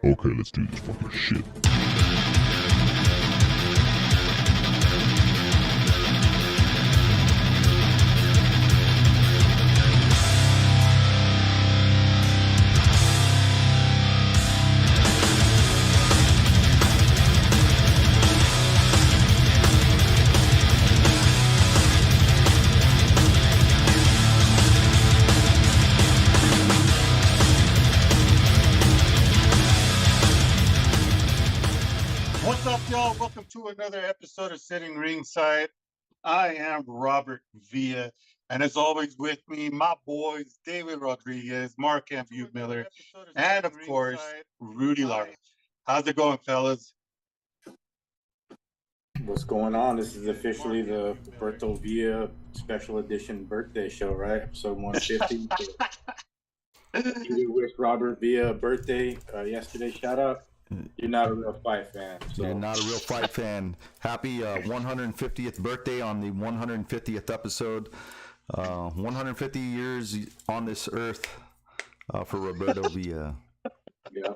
Okay, let's do this fucking shit. What's up, y'all? Welcome to another episode of Sitting Ringside. I am Robert Villa, and as always with me, my boys, David Rodriguez, Mark Ambu Miller, and of course, Rudy Lara. How's it going, fellas? What's going on? This is officially the Berto Villa special edition birthday show, right? Episode 150. You wish Robert Villa a birthday yesterday. Shout out. You're not a real fight fan. So. You're not a real fight fan. Happy 150th birthday on the 150th episode. 150 years on this earth for Roberto Villa. Yeah.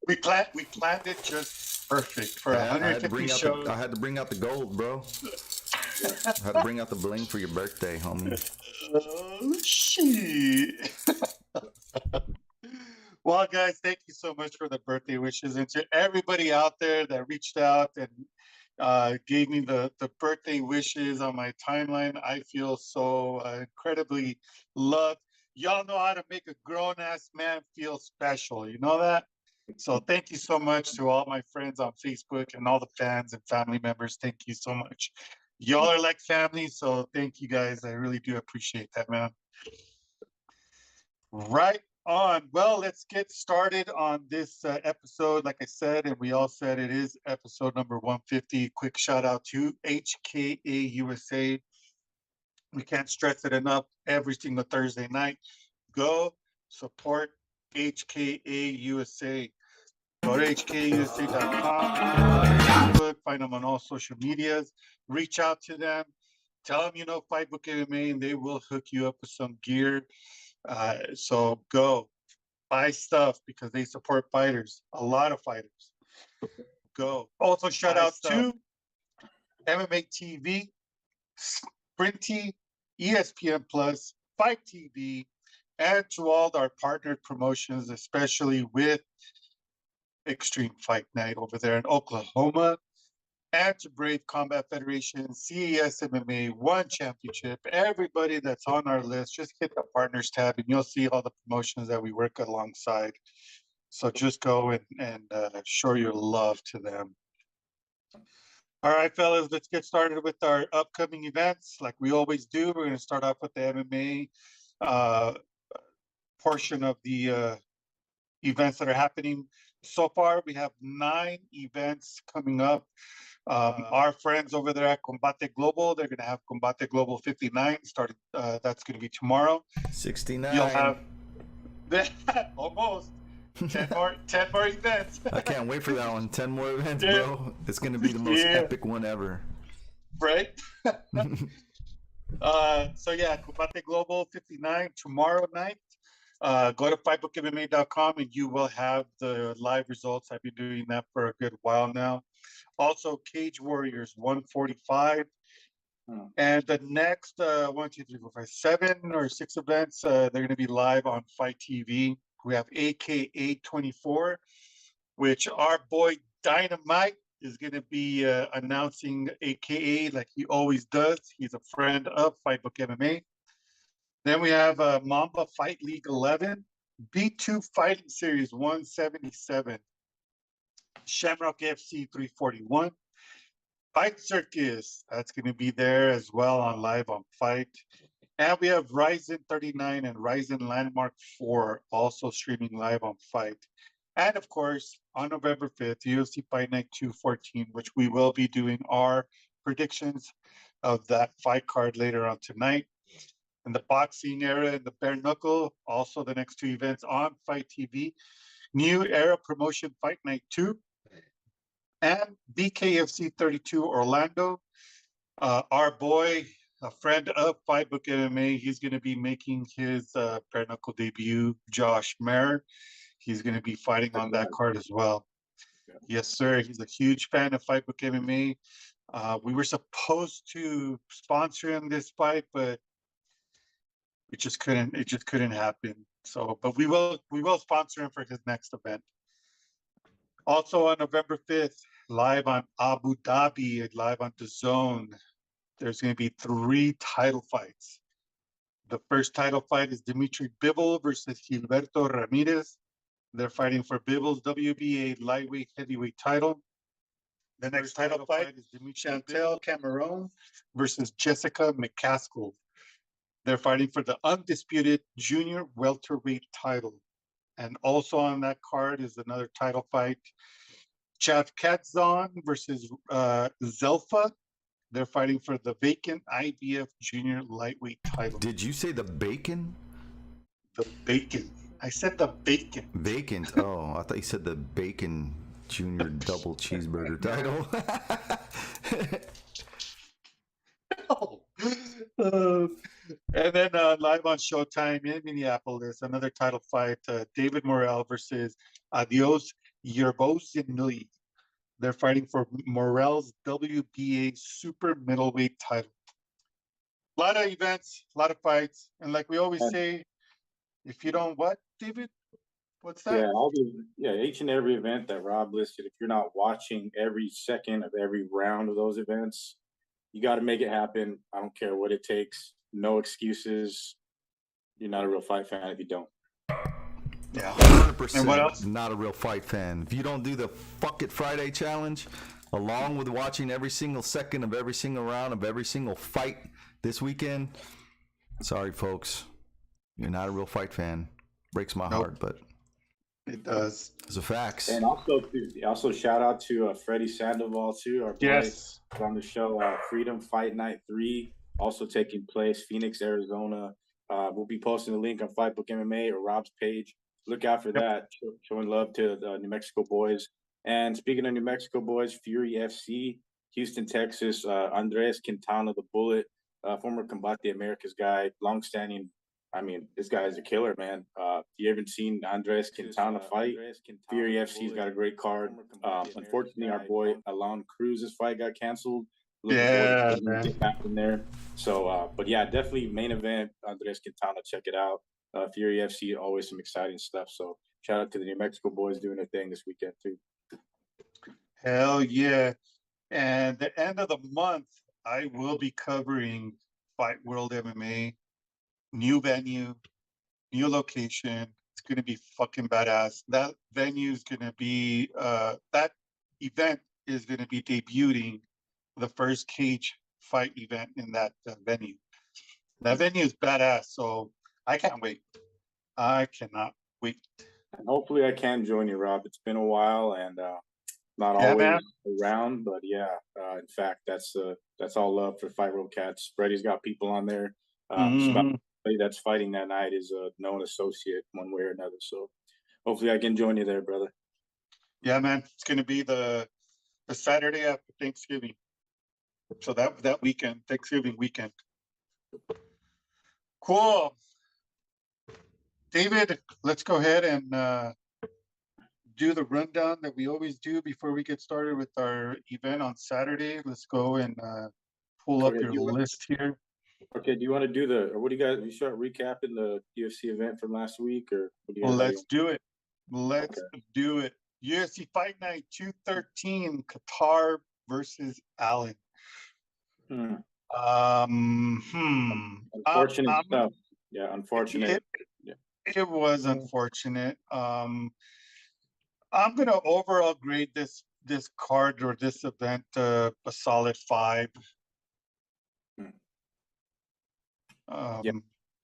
We planned it just perfect for 150 shows. I had to bring out the gold, bro. I had to bring out the bling for your birthday, homie. Oh, shit. Well, guys, thank you so much for the birthday wishes. And to everybody out there that reached out and gave me the birthday wishes on my timeline, I feel so incredibly loved. Y'all know how to make a grown-ass man feel special. You know that? So thank you so much to all my friends on Facebook and all the fans and family members. Thank you so much. Y'all are like family, so thank you guys. I really do appreciate that, man. Right on. Well, let's get started on this episode. Like I said, and we all said, it is episode number 150. Quick shout out to HKA USA. We can't stress it enough. Every single Thursday night, go support HKA USA. Go to hkusa.com, Facebook, find them on all social medias, reach out to them, tell them you know Fightbook MMA, and they will hook you up with some gear. So go buy stuff because they support fighters, a lot of fighters. Go. Also, shout out to MMA TV, Sprinty, ESPN Plus, Fight TV, and to all our partnered promotions, especially with Extreme Fight Night over there in Oklahoma. and to Brave Combat Federation, CES MMA, One Championship. Everybody that's on our list, just hit the partners tab and you'll see all the promotions that we work alongside. So just go and show your love to them. All right, fellas, let's get started with our upcoming events. Like we always do, we're going to start off with the MMA portion of the events that are happening. So far, we have 9 events coming up. Our friends over there at Combate Global, they're going to have Combate Global 59 started. That's going to be tomorrow. 69. You'll have almost 10 more events. I can't wait for that one. 10 more events, Yeah. bro. It's going to be the most epic one ever. Right? So yeah, Combate Global 59 tomorrow night. Go to fightbookmma.com and you will have the live results. I've been doing that for a good while now. Also, Cage Warriors 145. And the next 1, 2, 3, 4, 5, 7 or 6 events, they're going to be live on Fight TV. We have AKA 24, which our boy Dynamite is going to be announcing AKA like he always does. He's a friend of Fightbook MMA. Then we have Mamba Fight League 11, B2 Fighting Series 177, Shamrock FC 341, Fight Circus, that's going to be there as well on live on Fight. And we have Ryzen 39 and Ryzen Landmark 4 also streaming live on Fight. And of course, on November 5th, UFC Fight Night 214, which we will be doing our predictions of that fight card later on tonight. In the boxing era and the bare knuckle, also the next 2 events on Fight TV, New Era Promotion Fight Night 2, and BKFC 32 Orlando. Our boy, a friend of Fightbook MMA, he's going to be making his bare knuckle debut, Josh Mayer. He's going to be fighting on that card as well. Yes, sir. He's a huge fan of Fightbook MMA. We were supposed to sponsor him this fight, but it just couldn't happen. So, but we will sponsor him for his next event. Also on November 5th, live on Abu Dhabi, live on DAZN, there's going to be 3 title fights. The first title fight is Dimitri Bivol versus Gilberto Ramirez. They're fighting for Bivol's WBA lightweight heavyweight title. The next title fight is Chantel Cameron versus Jessica McCaskill. They're fighting for the undisputed junior welterweight title. And also on that card is another title fight. Chav Katzon versus Zelfa. They're fighting for the vacant IBF junior lightweight title. Did you say the bacon? The bacon. I said the bacon. Vacant. Oh, I thought you said the bacon junior double cheeseburger title. And then live on Showtime in Minneapolis, another title fight, David Morrell versus Adios Yerbosinui. They're fighting for Morrell's WBA super middleweight title. A lot of events, a lot of fights. And like we always say, if you don't what, David? What's that? Each and every event that Rob listed, if you're not watching every second of every round of those events, you got to make it happen. I don't care what it takes. No excuses. You're not a real fight fan if you don't. Yeah, 100%. And what else? Not a real fight fan. If you don't do the Fuck It Friday challenge, along with watching every single second of every single round of every single fight this weekend, sorry, folks. You're not a real fight fan. Breaks my heart, but it does. It's a facts. And also shout out to Freddie Sandoval too, our boy on the show. Freedom Fight Night 3 also taking place, Phoenix, Arizona. We'll be posting the link on Fightbook MMA or Rob's page. Look out for that. Showing love to the New Mexico boys. And speaking of New Mexico boys, Fury FC, Houston, Texas. Andres Quintana, the Bullet, former Combate Americas guy, longstanding. I mean, this guy is a killer, man. If you haven't seen Andres Quintana fight, Fury FC's got a great card. Unfortunately, our boy Alon Cruz's fight got canceled. Yeah, man. Get back in there. So, but yeah, definitely main event. Andres Quintana, check it out. Fury FC, always some exciting stuff. So, shout out to the New Mexico boys doing their thing this weekend too. Hell yeah. And the end of the month, I will be covering Fight World MMA, new venue, new location. It's going to be fucking badass. That venue is going to be, that event is going to be debuting the first cage fight event in that venue. That venue is badass, so I can't wait. I cannot wait. And hopefully I can join you, Rob. It's been a while and not Yeah, always man. around, but yeah. In fact, that's all love for Fight World Cats. Freddie's got people on there. Just about Mhm. everybody that's fighting that night is a known associate one way or another. So hopefully I can join you there, brother. Yeah, man. It's going to be the Saturday after Thanksgiving. So that weekend, Thanksgiving weekend. Cool. David, let's go ahead and do the rundown that we always do before we get started with our event on Saturday. Let's go and pull up Okay, your list here. Okay, do you want to do or what do you guys? You start recapping the UFC event from last week, or what do you? Well, how do let's do it. Let's Okay. do it. UFC Fight Night 213, Qatar versus Allen. Hmm. Unfortunate stuff. Yeah, unfortunate. It was unfortunate. I'm gonna overall grade this card or this event a solid 5. Yeah,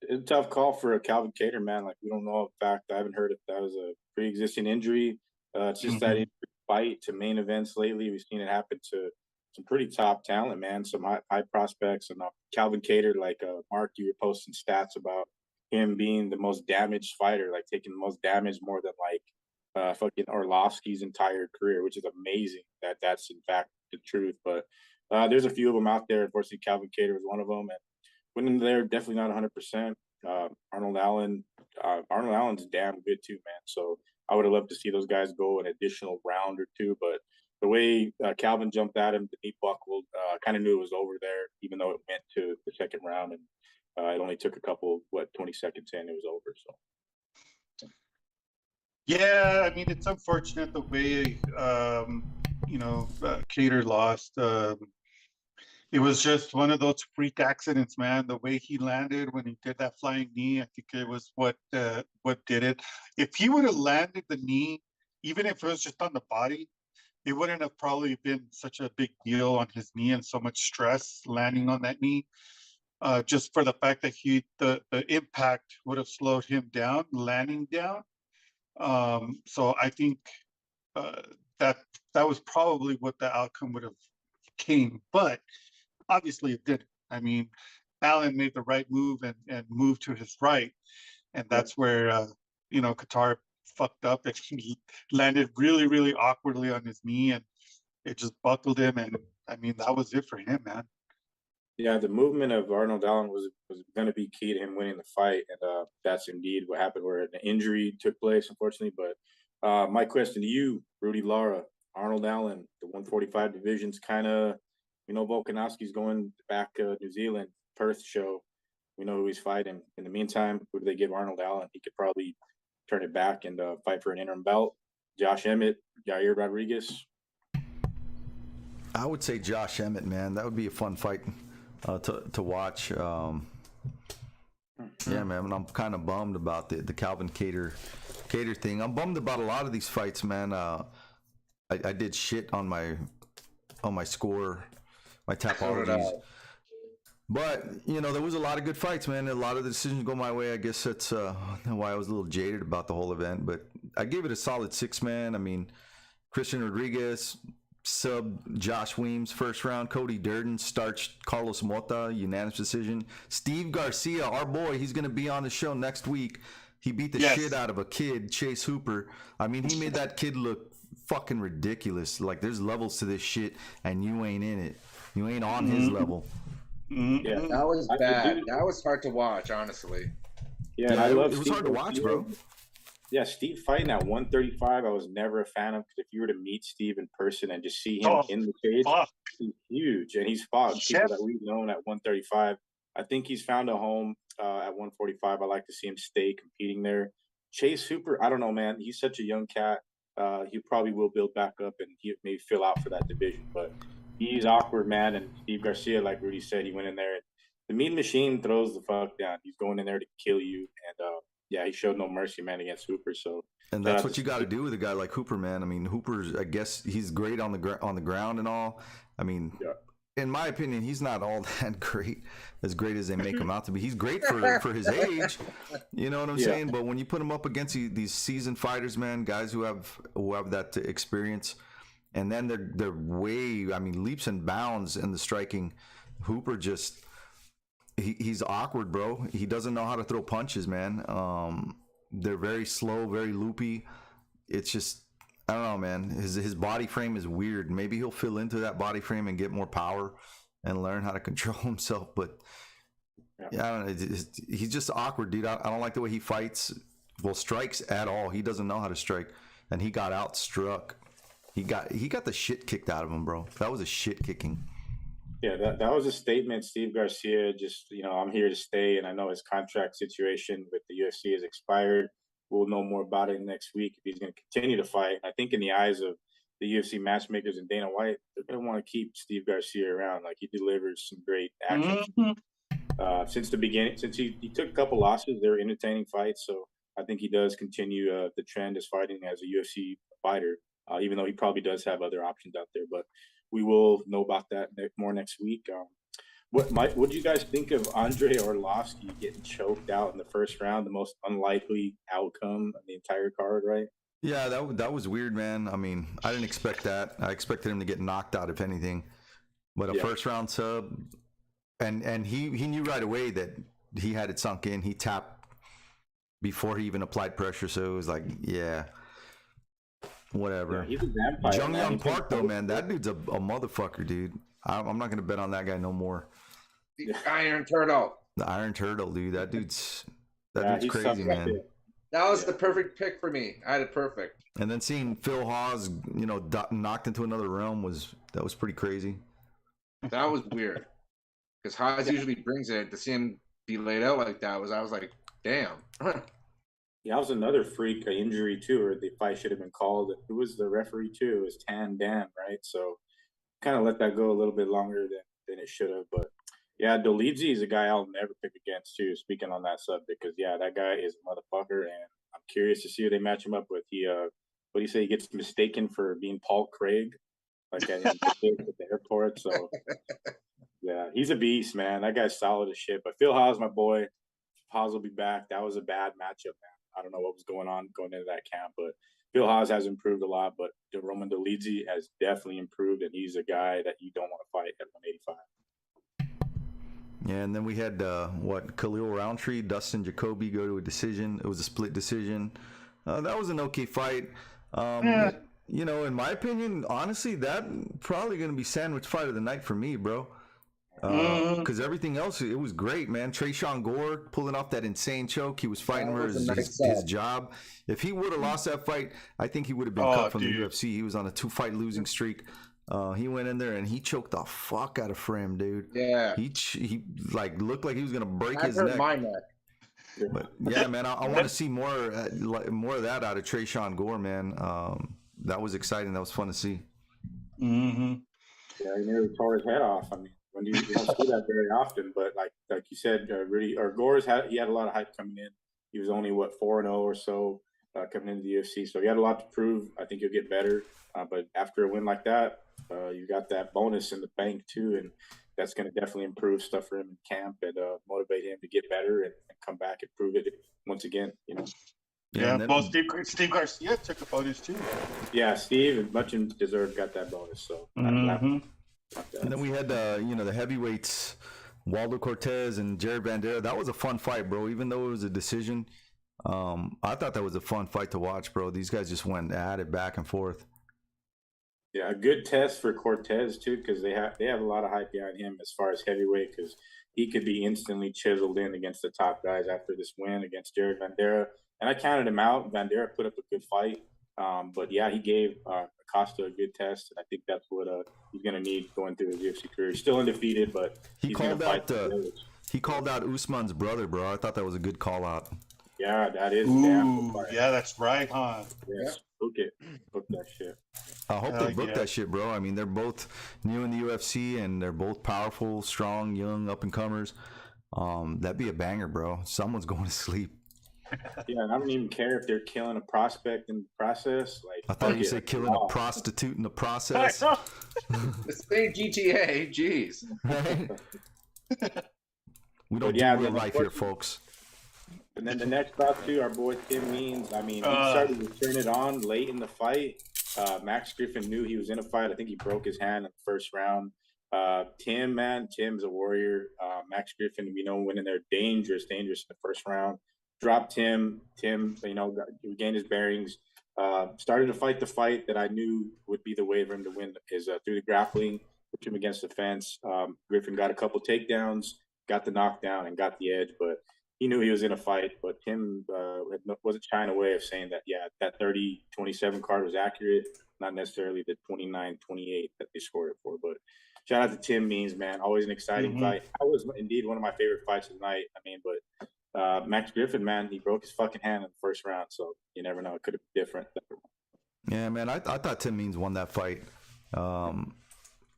it's a tough call for a Calvin Cater, man. Like, we don't know. In fact, I haven't heard if that was a pre-existing injury. It's just that fight to main events lately. We've seen it happen to some pretty top talent, man. Some high prospects, and Calvin Cater, like Mark, you were posting stats about him being the most damaged fighter, like taking the most damage more than like fucking Orlovsky's entire career, which is amazing that that's in fact the truth. But there's a few of them out there. Unfortunately, Calvin Cater was one of them, and winning there, definitely not 100%. Arnold Allen's damn good too, man. So I would have loved to see those guys go an additional round or two, but the way Calvin jumped at him, the knee buckled, kind of knew it was over there, even though it went to the second round, and it only took a couple, 20 seconds in, it was over. So. Yeah, I mean, it's unfortunate the way Cater lost. It was just one of those freak accidents, man. The way he landed when he did that flying knee, I think it was what did it. If he would have landed the knee, even if it was just on the body, it wouldn't have probably been such a big deal on his knee and so much stress landing on that knee. Just for the fact that the impact would have slowed him down, landing down. So I think that was probably what the outcome would have came, but obviously it didn't. I mean, Allen made the right move and moved to his right, and that's where Qatar fucked up and he landed really, really awkwardly on his knee, and it just buckled him. And I mean, that was it for him, man. Yeah, the movement of Arnold Allen was going to be key to him winning the fight, and that's indeed what happened, where an injury took place, unfortunately. But my question to you, Rudy Lara, Arnold Allen, the 145 division's kind of, Volkanovski's going back to New Zealand, Perth show. We know who he's fighting. In the meantime, who do they give Arnold Allen? He could probably turn it back and fight for an interim belt. Josh Emmett, Yair Rodriguez. I would say Josh Emmett, man. That would be a fun fight to watch. Yeah, man. And I'm kind of bummed about the Calvin Cater thing. I'm bummed about a lot of these fights, man. I did shit on my score, my Tapologies. But, there was a lot of good fights, man. A lot of the decisions go my way. I guess that's why I was a little jaded about the whole event. But I gave it a solid 6, man. I mean, Christian Rodriguez sub Josh Weems first round. Cody Durden starched Carlos Mota, unanimous decision. Steve Garcia, our boy, he's going to be on the show next week. He beat the shit out of a kid, Chase Hooper. I mean, he made that kid look fucking ridiculous. Like, there's levels to this shit, and you ain't in it. You ain't on his level. Yeah, that was bad. That was hard to watch, honestly. Yeah, it was hard to watch, bro. Yeah, Steve fighting at 135, I was never a fan of, because if you were to meet Steve in person and just see him in the cage, he's huge, and he's fought people that we've known at 135. I think he's found a home at 145. I like to see him stay competing there. Chase Hooper, I don't know, man. He's such a young cat. He probably will build back up, and he may fill out for that division. But He's awkward, man. And Steve Garcia, like Rudy said, he went in there. The Mean Machine throws the fuck down. He's going in there to kill you. And yeah, he showed no mercy, man, against Hooper. So, and that's what you got to do with a guy like Hooper, man. I mean, Hooper's, I guess he's great on the ground and all. I mean, in my opinion, he's not all that great as they make him out to be. He's great for his age, you know what I'm saying? But when you put him up against these seasoned fighters, man, guys who have that experience, and then they're way, I mean, leaps and bounds in the striking. Hooper just he's awkward, bro. He doesn't know how to throw punches, man. They're very slow, very loopy. It's just, I don't know, man. His body frame is weird. Maybe he'll fill into that body frame and get more power and learn how to control himself. But yeah, I don't know. He's just awkward, dude. I don't like the way he fights. Well, strikes at all. He doesn't know how to strike, and he got outstruck. He got the shit kicked out of him, bro. That was a shit kicking. Yeah, that was a statement. Steve Garcia just, I'm here to stay, and I know his contract situation with the UFC has expired. We'll know more about it next week if he's going to continue to fight. I think in the eyes of the UFC matchmakers and Dana White, they're going to want to keep Steve Garcia around. Like, he delivers some great action. Since the beginning, since he took a couple losses, they were entertaining fights. So I think he does continue the trend as fighting as a UFC fighter, even though he probably does have other options out there. But we will know about that more next week. What do you guys think of Andre Arlovski getting choked out in the first round? The most unlikely outcome of the entire card, right? Yeah, that was weird, man. I mean, I didn't expect that. I expected him to get knocked out, if anything. But a first round sub, and he knew right away that he had it sunk in. He tapped before he even applied pressure, so it was like, yeah. Whatever. Yeah, he's a vampire. Jung Young Park, though, man, that dude's a motherfucker, dude. I'm not gonna bet on that guy no more. The Iron Turtle. The Iron Turtle, dude. That dude's crazy, man. That was the perfect pick for me. I had it perfect. And then seeing Phil Hawes, knocked into another realm was pretty crazy. That was weird, because Hawes usually brings it. To see him be laid out like that I was like, damn. Yeah, that was another freak injury too, or the fight should have been called. It was the referee too. It was Tan Dan, right? So kind of let that go a little bit longer than it should have. But yeah, Dolidze is a guy I'll never pick against too. Speaking on that subject, because that guy is a motherfucker, and I'm curious to see who they match him up with. What do you say? He gets mistaken for being Paul Craig, like at the airport. So yeah, he's a beast, man. That guy's solid as shit. But Phil Hawes, my boy, Hawes will be back. That was a bad matchup, man. I don't know what was going into that camp, but Phil Hawes has improved a lot. But Roman Dolidze has definitely improved, and he's a guy that you don't want to fight at 185. Yeah, and then we had Khalil Roundtree, Dustin Jacoby go to a decision. It was a split decision. That was an okay fight. In my opinion, honestly, that probably going to be sandwich fight of the night for me, bro. Because everything else, it was great, man. Trayshawn Gore pulling off that insane choke. He was fighting for his job. If he would have lost that fight, I think he would have been cut from the UFC. He was on a 2-fight losing streak. He went in there and he choked the fuck out of Frem, dude. Yeah. He looked like he was gonna break his neck. My neck. But yeah, man, I want to see more of that out of Trayshawn Gore, man. That was exciting. That was fun to see. Mm-hmm. Yeah, he nearly tore his head off. I mean, you don't see that very often, but like you said, Rudy or Gore's had a lot of hype coming in. He was only 4-0 or so coming into the UFC, so he had a lot to prove. I think he'll get better, but after a win like that, you got that bonus in the bank too, and that's going to definitely improve stuff for him in camp and motivate him to get better and come back and prove it once again. Yeah, well, Steve Garcia took a bonus too. Yeah, Steve, much deserved, got that bonus. So. And then we had the heavyweights, Waldo Cortez and Jared Vanderaa. That was a fun fight, bro. Even though it was a decision, I thought that was a fun fight to watch, bro. These guys just went at it back and forth. Yeah, a good test for Cortez too, because they have a lot of hype behind him as far as heavyweight, because he could be instantly chiseled in against the top guys after this win against Jared Vanderaa. And I counted him out. Vanderaa put up a good fight, but yeah, he gave Acosta a good test, and I think that's what he's going to need going through his UFC career. He's still undefeated, but he's going to fight. He called out Usman's brother, bro. I thought that was a good call out. Yeah, that is. Ooh, yeah, that's right, huh? Yes, book it. Book that shit. I hope Hell they book yeah. that shit, bro. I mean, they're both new in the UFC, and they're both powerful, strong, young, up and comers. That'd be a banger, bro. Someone's going to sleep. Yeah, and I don't even care if they're killing a prospect in the process. Like, I thought fuck you it, said like, killing a wow. prostitute in the I process. know. It's the GTA. Jeez. Right? We don't But yeah, do real then, life here, folks. And then the next bout too, our boy Tim Means. I mean, he started to turn it on late in the fight. Max Griffin knew he was in a fight. I think he broke his hand in the first round. Tim's a warrior. Max Griffin, went in there dangerous in the first round. Dropped Tim. Tim, regained his bearings. Started to fight the fight that I knew would be the way for him to win is through the grappling, put him against the fence. Griffin got a couple takedowns, got the knockdown, and got the edge, but he knew he was in a fight. But Tim wasn't shying away of saying that, yeah, that 30-27 card was accurate, not necessarily the 29-28 that they scored it for. But shout out to Tim Means, man. Always an exciting fight. That was indeed one of my favorite fights of the night. I mean, but Max Griffin, man, he broke his fucking hand in the first round, so you never know. It could have been different. Yeah, man, I thought Tim Means won that fight. I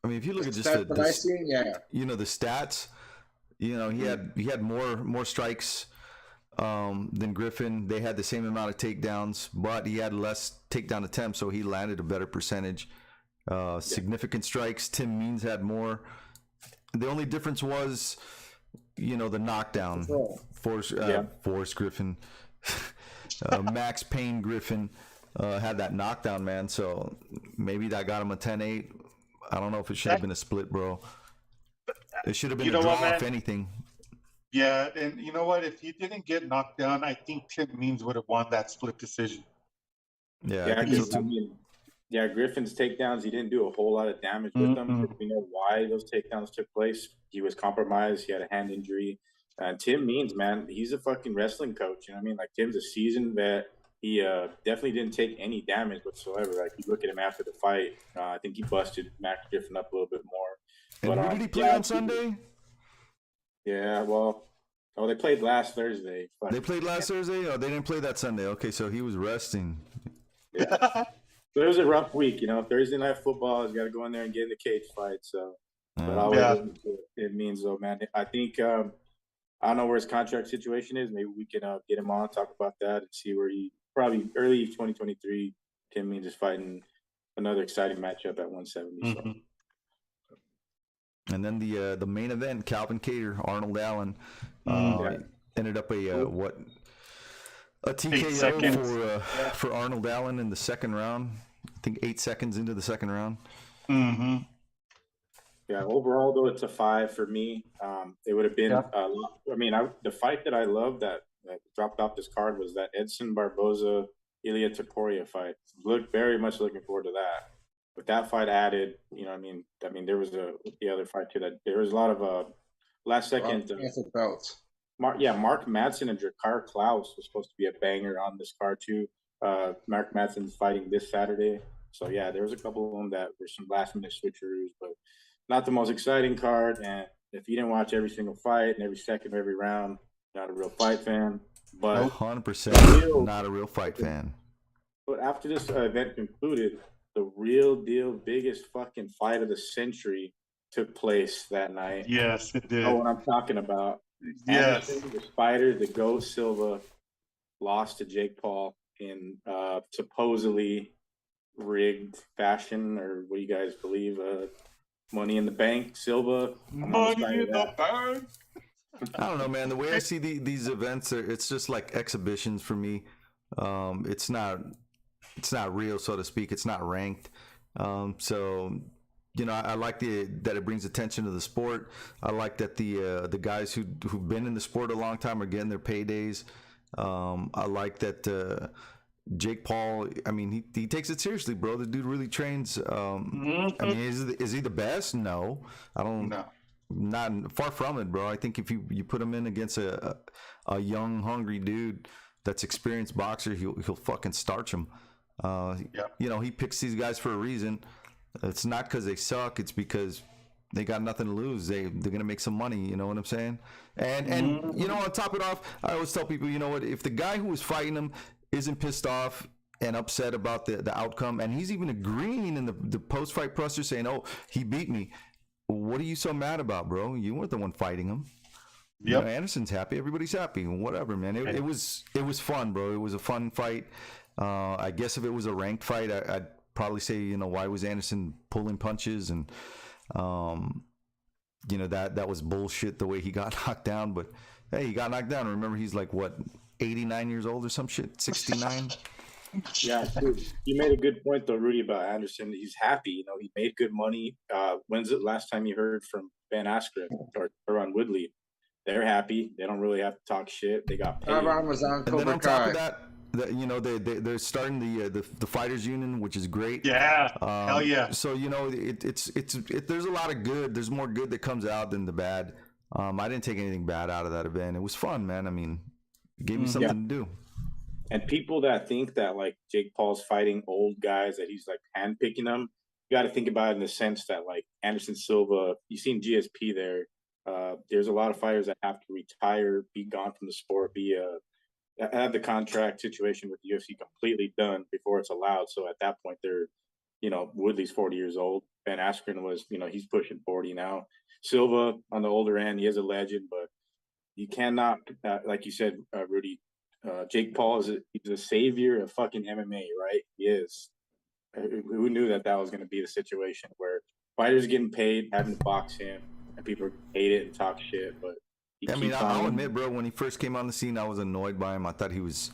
mean, if you look at just Stats that I seen, yeah. the stats, he had more strikes than Griffin. They had the same amount of takedowns, but he had less takedown attempts, so he landed a better percentage. Significant strikes. Tim Means had more. The only difference was, the knockdown. Forrest Griffin, Max Payne Griffin had that knockdown, man. So maybe that got him a 10-8. I don't know if it should have been a split, bro. It should have been a draw, if anything. Yeah, and you know what? If he didn't get knocked down, I think Tim Means would have won that split decision. Yeah, I think so too. Griffin's takedowns, he didn't do a whole lot of damage with them. We know why those takedowns took place. He was compromised. He had a hand injury. And Tim Means, man, he's a fucking wrestling coach. You know what I mean? Like, Tim's a seasoned vet. He definitely didn't take any damage whatsoever. Like, you look at him after the fight, I think he busted Max Griffin up a little bit more. And who did he play on Sunday? Yeah, they played last Thursday. They played last Thursday? Oh, they didn't play that Sunday. Okay, so he was resting. Yeah. So it was a rough week, Thursday night football has got to go in there and get in the cage fight. So, but it means though, man. I think I don't know where his contract situation is. Maybe we can get him on, talk about that, and see where he probably early 2023. Tim Means is fighting another exciting matchup at 170. So. And then the main event, Calvin Kattar, Arnold Allen, ended up a TKO for Arnold Allen in the second round. I think 8 seconds into the second round. Mm-hmm. Yeah, overall though, it's a 5 for me. It would have been the fight that I loved that dropped off this card was that Edson Barboza Ilia Topuria fight. Very much looking forward to that. With that fight added, there was the other fight too. That there was a lot of last second belts. Mark Madsen and Drakkar Klaus was supposed to be a banger on this card too. Mark Madsen's fighting this Saturday, so yeah, there was a couple of them that were some last minute switcheroos, but not the most exciting card. And if you didn't watch every single fight and every second of every round, you're not a real fight fan. But 100% not a real fight fan. But after this event concluded, the real deal, biggest fucking fight of the century took place that night. Yes, it did. You know what I'm talking about? Yes. Anderson, the Spider, the Goat Silva, lost to Jake Paul in supposedly rigged fashion, or what do you guys believe? Money in the Bank, Silva. Money in the Bank. I don't know, man. The way I see these events, it's just like exhibitions for me. It's not real, so to speak. It's not ranked. So, I like that it brings attention to the sport. I like that the guys who've been in the sport a long time are getting their paydays. I like that Jake Paul. I mean, he takes it seriously, bro. The dude really trains. I mean, is he the best? No, I don't. No. Not far from it, bro. I think if you put him in against a young, hungry dude that's experienced boxer, he'll fucking starch him. He picks these guys for a reason. It's not because they suck. It's because they got nothing to lose. They're gonna make some money. You know what I'm saying? And on top it off, I always tell people, you know what? If the guy who was fighting him isn't pissed off, and upset about the outcome, and he's even agreeing in the post-fight presser saying, "Oh, he beat me." What are you so mad about, bro? You weren't the one fighting him. You know, Anderson's happy. Everybody's happy. Whatever, man. It was fun, bro. It was a fun fight. I guess if it was a ranked fight, I'd probably say, you know, why was Anderson pulling punches, and you know, that was bullshit the way he got knocked down. But hey, he got knocked down. Remember, he's like what, 89 years old or some shit, 69. Yeah, dude, you made a good point though, Rudy, about Anderson. He's happy. You know, he made good money. When's the last time you heard from Ben Askren or Ron Woodley? They're happy. They don't really have to talk shit. They got paid. Was on And then Cobra on top Kai. of that, you know, they're starting the fighters union, which is great. Yeah, hell yeah. So you know, it's there's a lot of good. There's more good that comes out than the bad. I didn't take anything bad out of that event. It was fun, man. I mean, it gave me something to do. And people that think that like Jake Paul's fighting old guys, that he's like handpicking them, you got to think about it in the sense that like Anderson Silva, you've seen GSP there. There's a lot of fighters that have to retire, be gone from the sport, have the contract situation with the UFC completely done before it's allowed. So at that point, they're, you know, Woodley's 40 years old. Ben Askren was, you know, he's pushing 40 now. Silva on the older end, he is a legend, but you cannot, like you said, Rudy, Jake Paul he's a savior of fucking MMA, right? He is. Who knew that was going to be the situation where fighters getting paid, having to box him, and people hate it and talk shit, but I mean, I'll admit, bro, when he first came on the scene, I was annoyed by him. I thought he was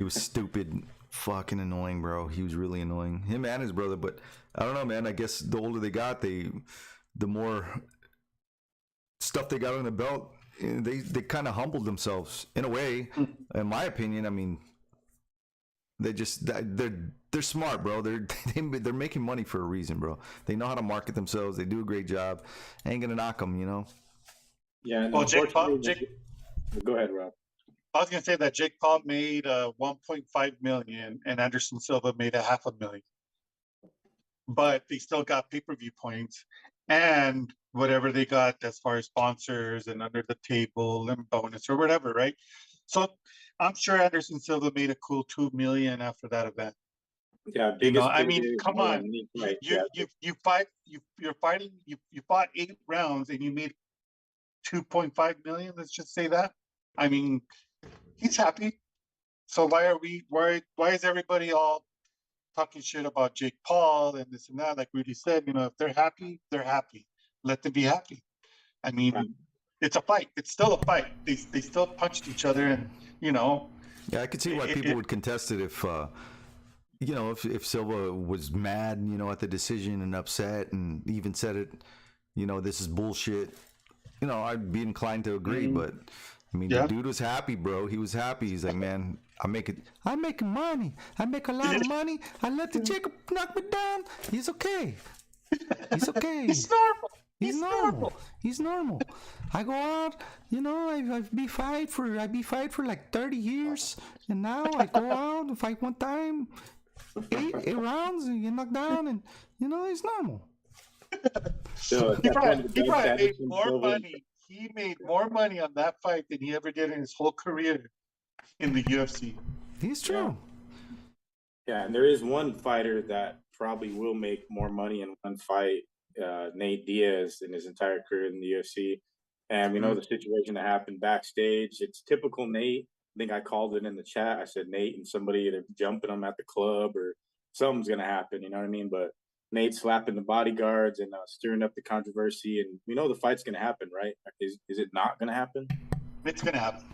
stupid, fucking annoying, bro. He was really annoying. Him and his brother, but I don't know, man. I guess the older they got, the more stuff they got on the belt, they kind of humbled themselves in a way. In my opinion, I mean, they're smart, bro. They're making money for a reason, bro. They know how to market themselves. They do a great job. Ain't gonna knock them, you know. Yeah. Well, Jake Paul. Go ahead, Rob. I was gonna say that Jake Paul made 1.5 million, and Anderson Silva made $500,000. But they still got pay-per-view points and whatever they got as far as sponsors and under the table and bonus or whatever, right? So I'm sure Anderson Silva made a cool $2 million after that event. Yeah, you know, I mean, come on, you fought 8 rounds and you made 2.5 million. Let's just say that. I mean, he's happy. So why is everybody all talking shit about Jake Paul and this and that? Like Rudy said, you know, if they're happy, they're happy. Let them be happy. I mean, it's a fight. It's still a fight. They still punched each other, and you know. Yeah, I could see why people would contest it if, you know, if Silva was mad, you know, at the decision and upset, and even said it, you know, this is bullshit. You know, I'd be inclined to agree, but I mean, the dude was happy, bro. He was happy. He's like, man, I'm making money. I make a lot of money. I let the Jacob knock me down. He's okay. He's okay. He's normal. He's normal. I go out, you know, I be fight for like 30 years, and now I go out and fight one time, eight rounds, and get knocked down, and you know, he's normal. So he probably made more money. He made more money on that fight than he ever did in his whole career in the UFC. He's true. Yeah, and there is one fighter that probably will make more money in one fight, Nate Diaz, in his entire career in the UFC. And we know the situation that happened backstage. It's typical Nate. I think I called it in the chat. I said Nate and somebody either jumping him at the club or something's going to happen. You know what I mean? But Nate slapping the bodyguards and stirring up the controversy. And we know the fight's going to happen, right? Is it not going to happen? It's going to happen.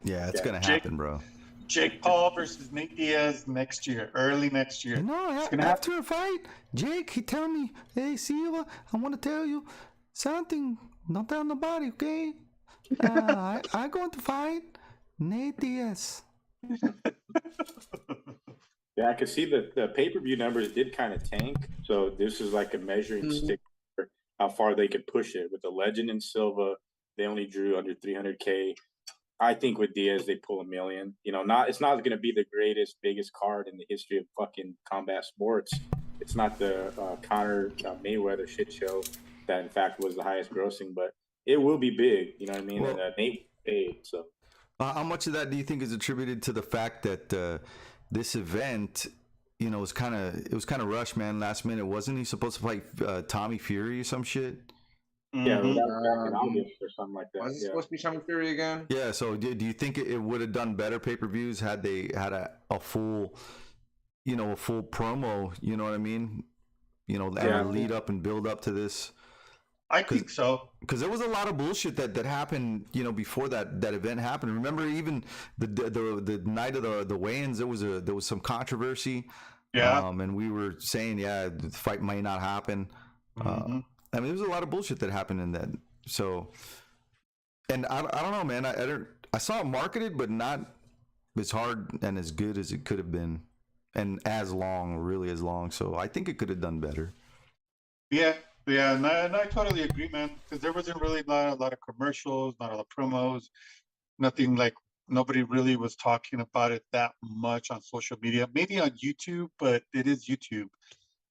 Yeah, it's going to happen, bro. Jake Paul versus Nate Diaz next year, early next year. No, after a fight, Jake, he tell me, hey, Silva, I want to tell you something. Don't tell nobody, okay? I going to fight Nate Diaz. Yeah, I could see the pay-per-view numbers did kind of tank. So this is like a measuring stick for how far they could push it. With the legend in Silva, they only drew under 300K. I think with Diaz, they pull $1 million. You know, it's not going to be the greatest, biggest card in the history of fucking combat sports. It's not the Conor Mayweather shit show that, in fact, was the highest grossing, but it will be big. You know what I mean? Well, and Nate paid. So, how much of that do you think is attributed to the fact that this event, you know, it was kind of rushed, man. Last minute, wasn't he supposed to fight Tommy Fury or some shit? Yeah, well, Mhm. that was back in August or something like that. Was it Yeah. supposed to be Tommy Fury again? Yeah. So do you think it would have done better pay-per-views had they had a full, you know, a full promo? You know what I mean? You know, Yeah. and lead up and build up to this. I think so. Because there was a lot of bullshit that happened, you know, before that event happened. Remember, even the night of the weigh-ins, there was some controversy. Yeah. And we were saying, yeah, the fight might not happen. Mhm. I mean, there was a lot of bullshit that happened in that. So, and I don't know, man. I saw it marketed, but not as hard and as good as it could have been, and really as long. So I think it could have done better. Yeah, and I totally agree, man. Because there wasn't really not a lot of commercials, not a lot of promos, nothing like nobody really was talking about it that much on social media. Maybe on YouTube, but it is YouTube.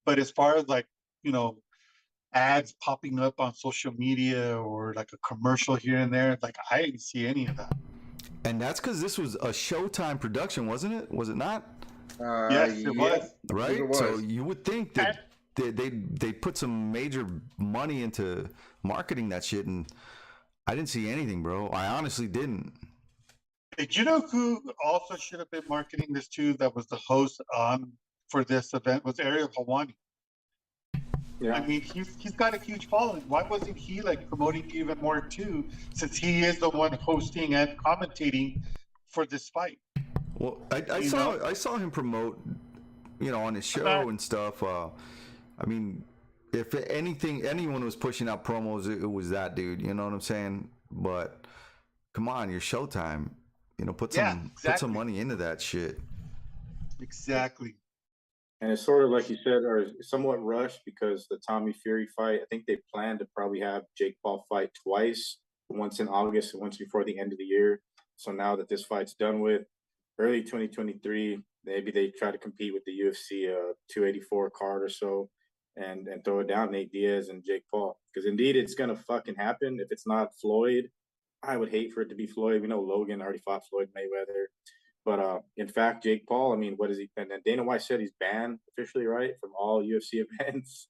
But as far as like, you know, ads popping up on social media or like a commercial here and there, like I didn't see any of that. And that's because this was a Showtime production, wasn't it? Was it not? Yes, it was. Right. It was. So you would think that they put some major money into marketing that shit, and I didn't see anything, bro. I honestly didn't. Did you know who also should have been marketing this too? That was the host on for this event was Ariel Hawani. Yeah. I mean, he's got a huge following. Why wasn't he like promoting even more too? Since he is the one hosting and commentating for this fight. Well, I saw him promote, you know, on his show and stuff. I mean, if anyone was pushing out promos, it was that dude. You know what I'm saying? But come on, you're Showtime. You know, put some money into that shit. Exactly. And it's sort of like you said, or somewhat rushed because the Tommy Fury fight, I think they plan to probably have Jake Paul fight twice, once in August and once before the end of the year. So now that this fight's done with, early 2023, maybe they try to compete with the UFC 284 card or so and throw it down Nate Diaz and Jake Paul. Because indeed, it's going to fucking happen. If it's not Floyd, I would hate for it to be Floyd. We know Logan already fought Floyd Mayweather. But in fact, Jake Paul, I mean, what is he? And then Dana White said he's banned officially, right, from all UFC events.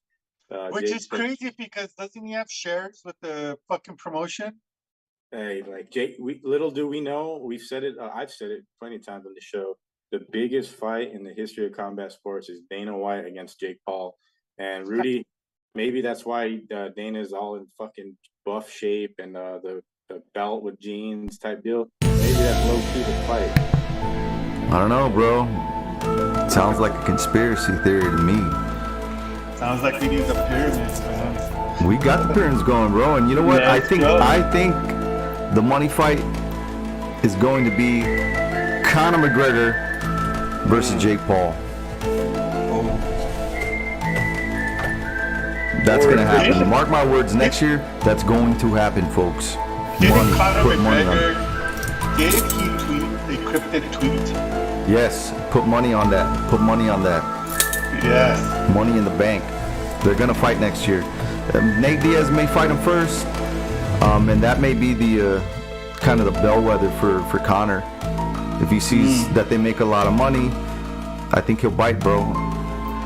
Which is crazy because doesn't he have shares with the fucking promotion? Hey, like Jake, little do we know, we've said it. I've said it plenty of times on the show. The biggest fight in the history of combat sports is Dana White against Jake Paul. And Rudy, maybe that's why Dana's all in fucking buff shape and the belt with jeans type deal. Maybe that's low key the fight. I don't know, bro. Sounds like a conspiracy theory to me. Sounds like we need the pyramids, man. We got the pyramids going, bro. And you know what? I think the money fight is going to be Conor McGregor versus Jake Paul. That's going to happen. Mark my words, next year, that's going to happen, folks. Didn't Conor McGregor, did he tweet a cryptic tweet? Yes, put money on that. Put money on that. Yes. Money in the bank. They're going to fight next year. Nate Diaz may fight him first, and that may be the kind of the bellwether for Conor. If he sees that they make a lot of money, I think he'll bite, bro.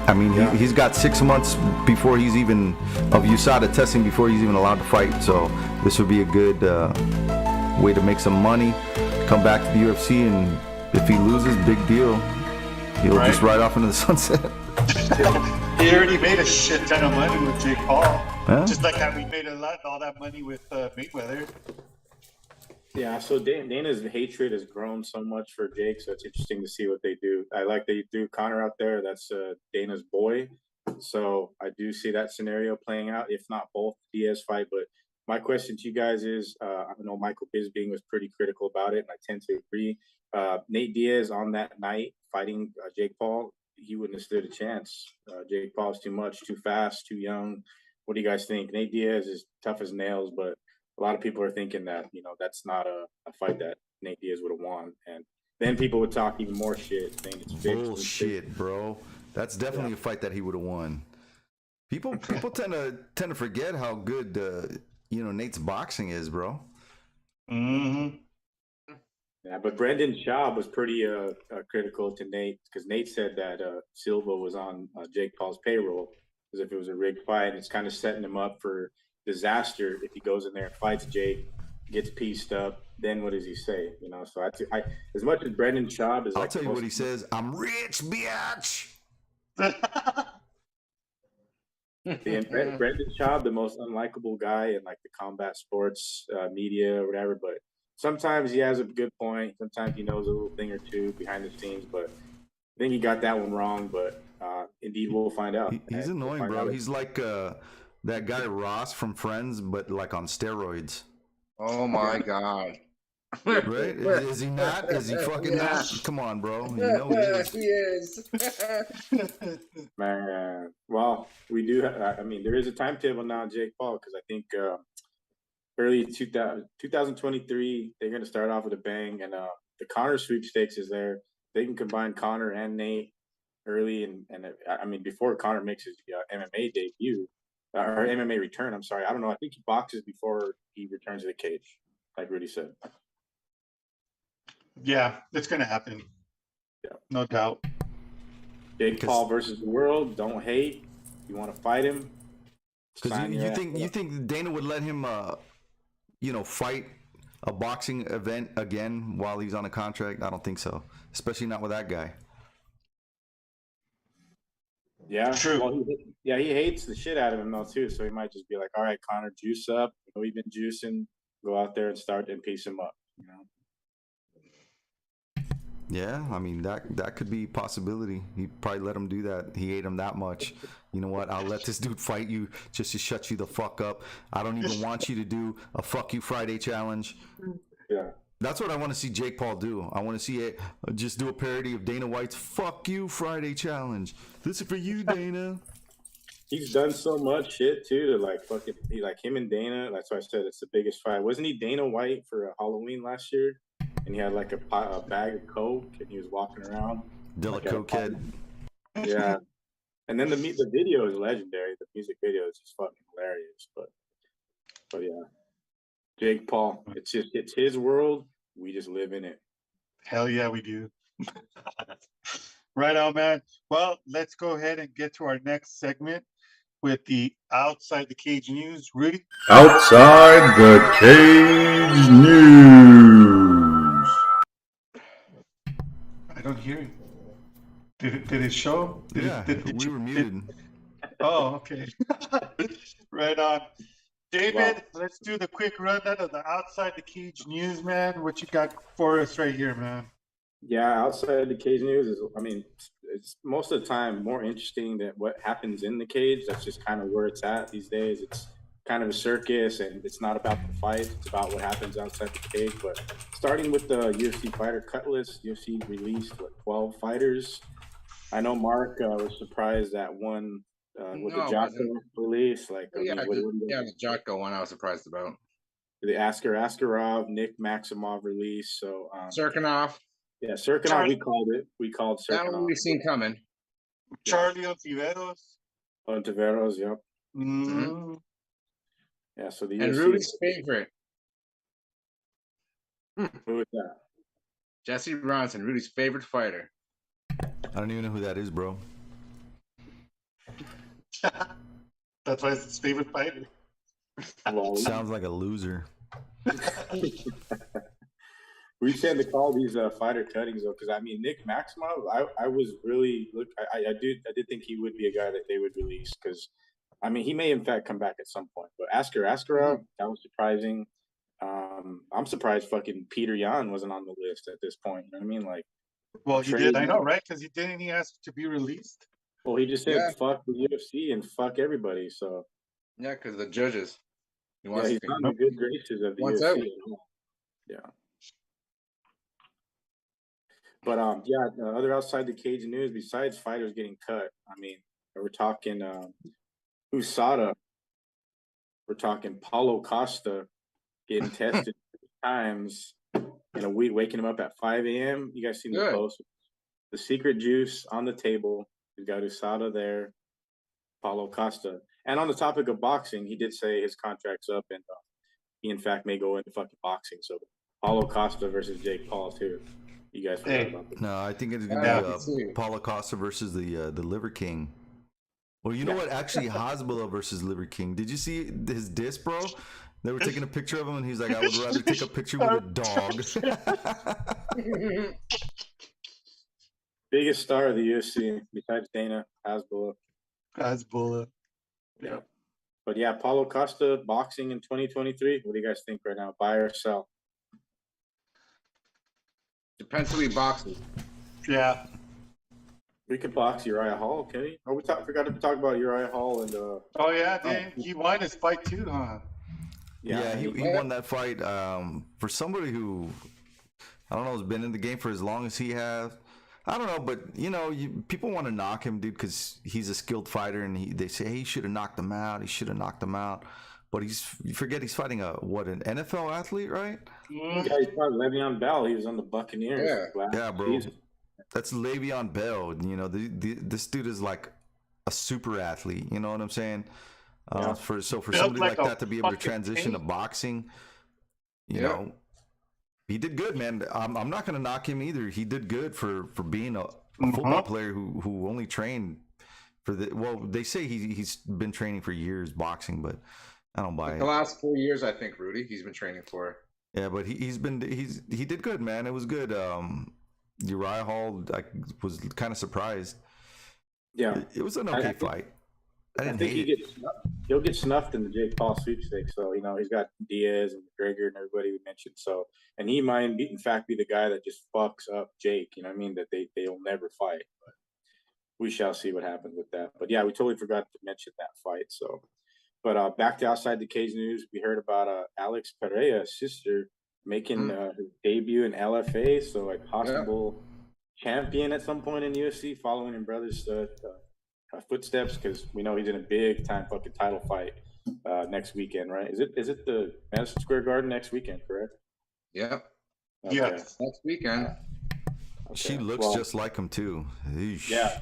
I mean, he's got 6 months before he's even of USADA testing before he's even allowed to fight. So this would be a good way to make some money, come back to the UFC, and if he loses, big deal. He'll just ride off into the sunset. He already made a shit ton of money with Jake Paul. Huh? Just like how we made all that money with Mayweather. Yeah, so Dana's hatred has grown so much for Jake, so it's interesting to see what they do. I like they threw Conor out there. That's Dana's boy. So I do see that scenario playing out, if not both Diaz fight. But my question to you guys is, I know Michael Bisping was pretty critical about it, and I tend to agree. Nate Diaz on that night fighting Jake Paul, he wouldn't have stood a chance. Jake Paul's too much, too fast, too young. What do you guys think? Nate Diaz is tough as nails, but a lot of people are thinking that, that's not a fight that Nate Diaz would have won. And then people would talk even more shit, saying it's fixed. Bullshit, bro. That's definitely a fight that he would have won. People tend to forget how good Nate's boxing is, bro. Mm-hmm. Yeah, but Brendan Schaub was pretty critical to Nate because Nate said that Silva was on Jake Paul's payroll as if it was a rigged fight. And it's kind of setting him up for disaster if he goes in there and fights Jake, gets pieced up. Then what does he say? You know, so I as much as Brendan Schaub is I'll like, tell you what he says. I'm rich, bitch. Brendan Schaub, the most unlikable guy in like the combat sports media or whatever, but sometimes he has a good point. Sometimes he knows a little thing or two behind the scenes, but I think he got that one wrong. But indeed, we'll find out. He's annoying, bro. He's like that guy Ross from Friends, but like on steroids. Oh my god. Right? Is he not? Is he fucking not? Come on, bro. You know he is. He is. Man, well, we do. I mean, there is a timetable now, Jake Paul, because I think early 2023 they're going to start off with a bang, and the Connor sweepstakes is there. They can combine Connor and Nate early, and I mean before Connor makes his MMA debut or MMA return. I'm sorry, I don't know. I think he boxes before he returns to the cage, like Rudy said. Yeah, it's gonna happen. Yeah, no doubt. Jake Paul versus the world. Don't hate. You want to fight him? Because you think Dana would let him, fight a boxing event again while he's on a contract? I don't think so. Especially not with that guy. Yeah, True. Well, he hates the shit out of him though too. So he might just be like, "All right, Connor, juice up. You know, we've been juicing. Go out there and start and piece him up." You know. Yeah, I mean that could be a possibility. He probably let him do that. He ate him that much. You know what? I'll let this dude fight you just to shut you the fuck up. I don't even want you to do a fuck you Friday challenge. Yeah. That's what I want to see Jake Paul do. I want to see it just do a parody of Dana White's "Fuck You Friday Challenge." This is for you, Dana. He's done so much shit too to like fucking like him and Dana. That's why I said it's the biggest fight. Wasn't he Dana White for Halloween last year? And he had like a bag of coke and he was walking around. Dilla Cokehead. Yeah. And then the video is legendary. The music video is just fucking hilarious. But yeah, Jake Paul. It's his world. We just live in it. Hell yeah, we do. Right on, man. Well, let's go ahead and get to our next segment with the Outside the Cage News. Rudy? Outside the Cage News. I don't hear you. Did it show? We were muted. Oh, okay. Right on. David, let's do the quick rundown of the Outside the Cage News, man. What you got for us right here, man? Yeah, outside the cage news is, I mean, it's most of the time more interesting than what happens in the cage. That's just kind of where it's at these days. It's kind of a circus, and it's not about the fight. It's about what happens outside the cage. But starting with the UFC fighter cut list, UFC released 12 fighters. I know Mark was surprised at one with the Jocko release. Like, the Jocko one I was surprised about. The Askar Askarov, Nick Maximov release. So Serkinov. Yeah, Serkinov, we called Serkinov. That one we've seen coming. Charlie Ontiveros. Ontiveros, yep. Mm-hmm. Yeah, so the and UFC Rudy's favorite. Who is that? Jesse Bronson, Rudy's favorite fighter. I don't even know who that is, bro. That's why it's his favorite fighter. Well, sounds like a loser. We tend to call these fighter cuttings though, because I mean Nick Maximov, I was really I did think he would be a guy that they would release because I mean he may in fact come back at some point. But Askarov, that was surprising. I'm surprised fucking Peter Yan wasn't on the list at this point. You know what I mean? Like, well, he did. I know, right? Because he ask to be released. Well, he just said fuck the UFC and fuck everybody. So yeah, because the judges. He's on the good graces of the UFC. Yeah. But other outside the cage news besides fighters getting cut. I mean, we're talking USADA. We're talking Paulo Costa getting tested 3 times in a week, waking him up at 5 a.m. You guys seen the post? The secret juice on the table. We've got USADA there, Paulo Costa. And on the topic of boxing, he did say his contract's up and he in fact may go into fucking boxing. So Paulo Costa versus Jake Paul too. You guys forgot Hey. about that. No, I think it's gonna Yeah, be me too. Paulo Costa versus the Liver King. Well, you know what? Actually, Hasbulla versus Liver King. Did you see his diss, bro? They were taking a picture of him, and he's like, "I would rather take a picture with a dog." Biggest star of the UFC besides Dana Hasbulla. Hasbulla. Yeah. But yeah, Paulo Costa boxing in 2023. What do you guys think right now? Buy or sell? Depends who he boxes. Yeah. We could box Uriah Hall, okay? Oh, forgot to talk about Uriah Hall and Oh yeah, dude. He won his fight too, huh? Yeah, he won that fight. For somebody who, I don't know, has been in the game for as long as he has. I don't know, but you know, people want to knock him, dude, because he's a skilled fighter, and they say, hey, he should have knocked him out. He should have knocked him out. But you forget he's fighting an NFL athlete, right? Yeah, he fought Le'Veon Bell. He was on the Buccaneers. Yeah, bro. Season. That's Le'Veon Bell. You know, this dude is like a super athlete. You know what I'm saying? For somebody like that to be able to transition to boxing, you know, he did good, man. I'm not going to knock him either. He did good for being a football player who only trained for the. Well, they say he's been training for years boxing, but I don't buy it. The last 4 years, I think, Rudy, he's been training for. Yeah, but he did good, man. It was good. Uriah Hall, I was kind of surprised. Yeah, it was an okay fight. I didn't hate it. He'll get snuffed in the Jake Paul sweepstakes. So, you know, he's got Diaz and McGregor and everybody we mentioned. So, and he might, in fact, be the guy that just fucks up Jake. You know what I mean? That they'll never fight. But we shall see what happens with that. But yeah, we totally forgot to mention that fight. So, but back to outside the cage news, we heard about Alex Pereira's sister making her debut in LFA. So, like, possible champion at some point in UFC, following in brother's footsteps, because we know he's in a big time fucking title fight next weekend, right? Is it the Madison Square Garden next weekend, correct? Yeah. Okay. Yes. Next weekend. Okay. She looks just like him too. Eesh. Yeah.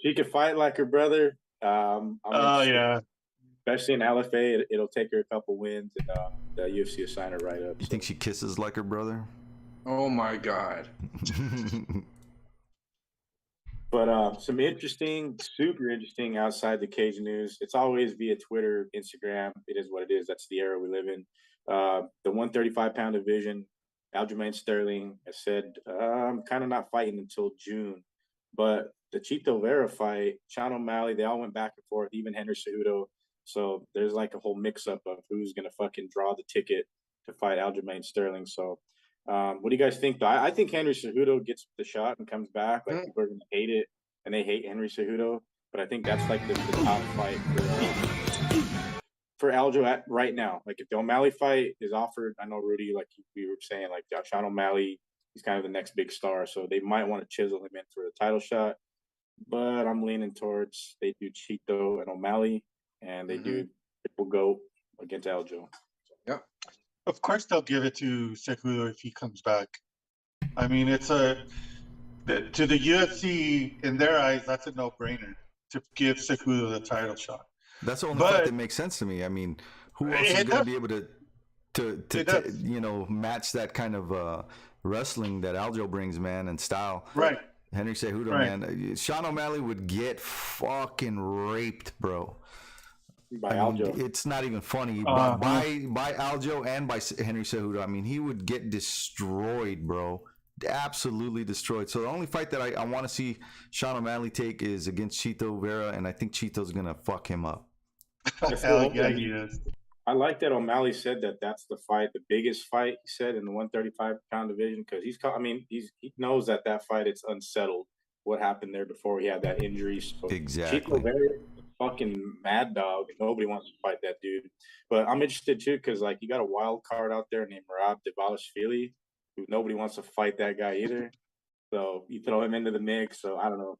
She could fight like her brother. Yeah. Especially in LFA, it'll take her a couple wins, and the UFC will sign her right up. You think she kisses like her brother? Oh my God. But some super interesting outside the cage news. It's always via Twitter, Instagram. It is what it is. That's the era we live in. The 135-pound division, Aljamain Sterling has said, I'm kind of not fighting until June. But the Chito Vera fight, Sean O'Malley, they all went back and forth, even Henry Cejudo. So there's like a whole mix-up of who's going to fucking draw the ticket to fight Aljamain Sterling. So what do you guys think, though? I think Henry Cejudo gets the shot and comes back. Like, people are going to hate it, and they hate Henry Cejudo. But I think that's like the top fight for Aljo right now. Like, if the O'Malley fight is offered, I know, Rudy, like we were saying, like Sean O'Malley, he's kind of the next big star. So they might want to chisel him in for a title shot. But I'm leaning towards they do Chito and O'Malley, and they do triple GOAT against Aljo. Yep. Of course they'll give it to Cejudo if he comes back. I mean, to the UFC, in their eyes, that's a no-brainer to give Cejudo the title shot. That's the only fight that makes sense to me. I mean, who else is going to be able to match that kind of wrestling that Aljo brings, man, and style? Right. Henry Cejudo, man. Sean O'Malley would get fucking raped, bro. By Aljo. It's not even funny. By Aljo and by Henry Cejudo. I mean, he would get destroyed, bro. Absolutely destroyed. So the only fight that I want to see Sean O'Malley take is against Chito Vera, and I think Chito's going to fuck him up. Hell yeah, he is. I like that O'Malley said that that's the fight, the biggest fight, he said, in the 135-pound division, because he knows that fight, it's unsettled what happened there before he had that injury. So exactly. Chico Vera, fucking mad dog. Nobody wants to fight that dude. But I'm interested too, because like you got a wild card out there named Rob Dvalishvili, who nobody wants to fight that guy either. So you throw him into the mix. So I don't know.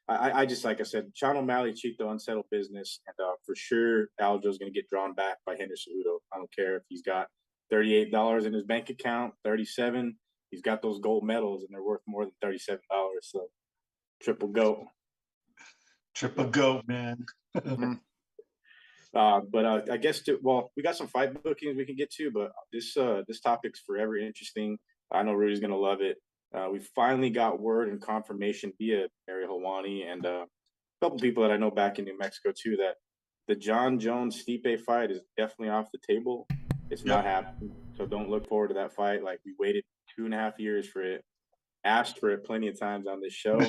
I just, like I said, Sean O'Malley, Chito, unsettled business. And for sure, Aljo's going to get drawn back by Henry Cejudo. I don't care if he's got $38 in his bank account, $37. He's got those gold medals, and they're worth more than $37. So triple GOAT. Triple GOAT, man. But I guess we got some fight bookings we can get to, but this topic's forever interesting. I know Rudy's gonna love it. We finally got word and confirmation via Mary Helwani and a couple people that I know back in New Mexico too that the John Jones Stipe fight is definitely off the table. It's not happening, so don't look forward to that fight. Like we waited 2.5 years for it, asked for it plenty of times on this show.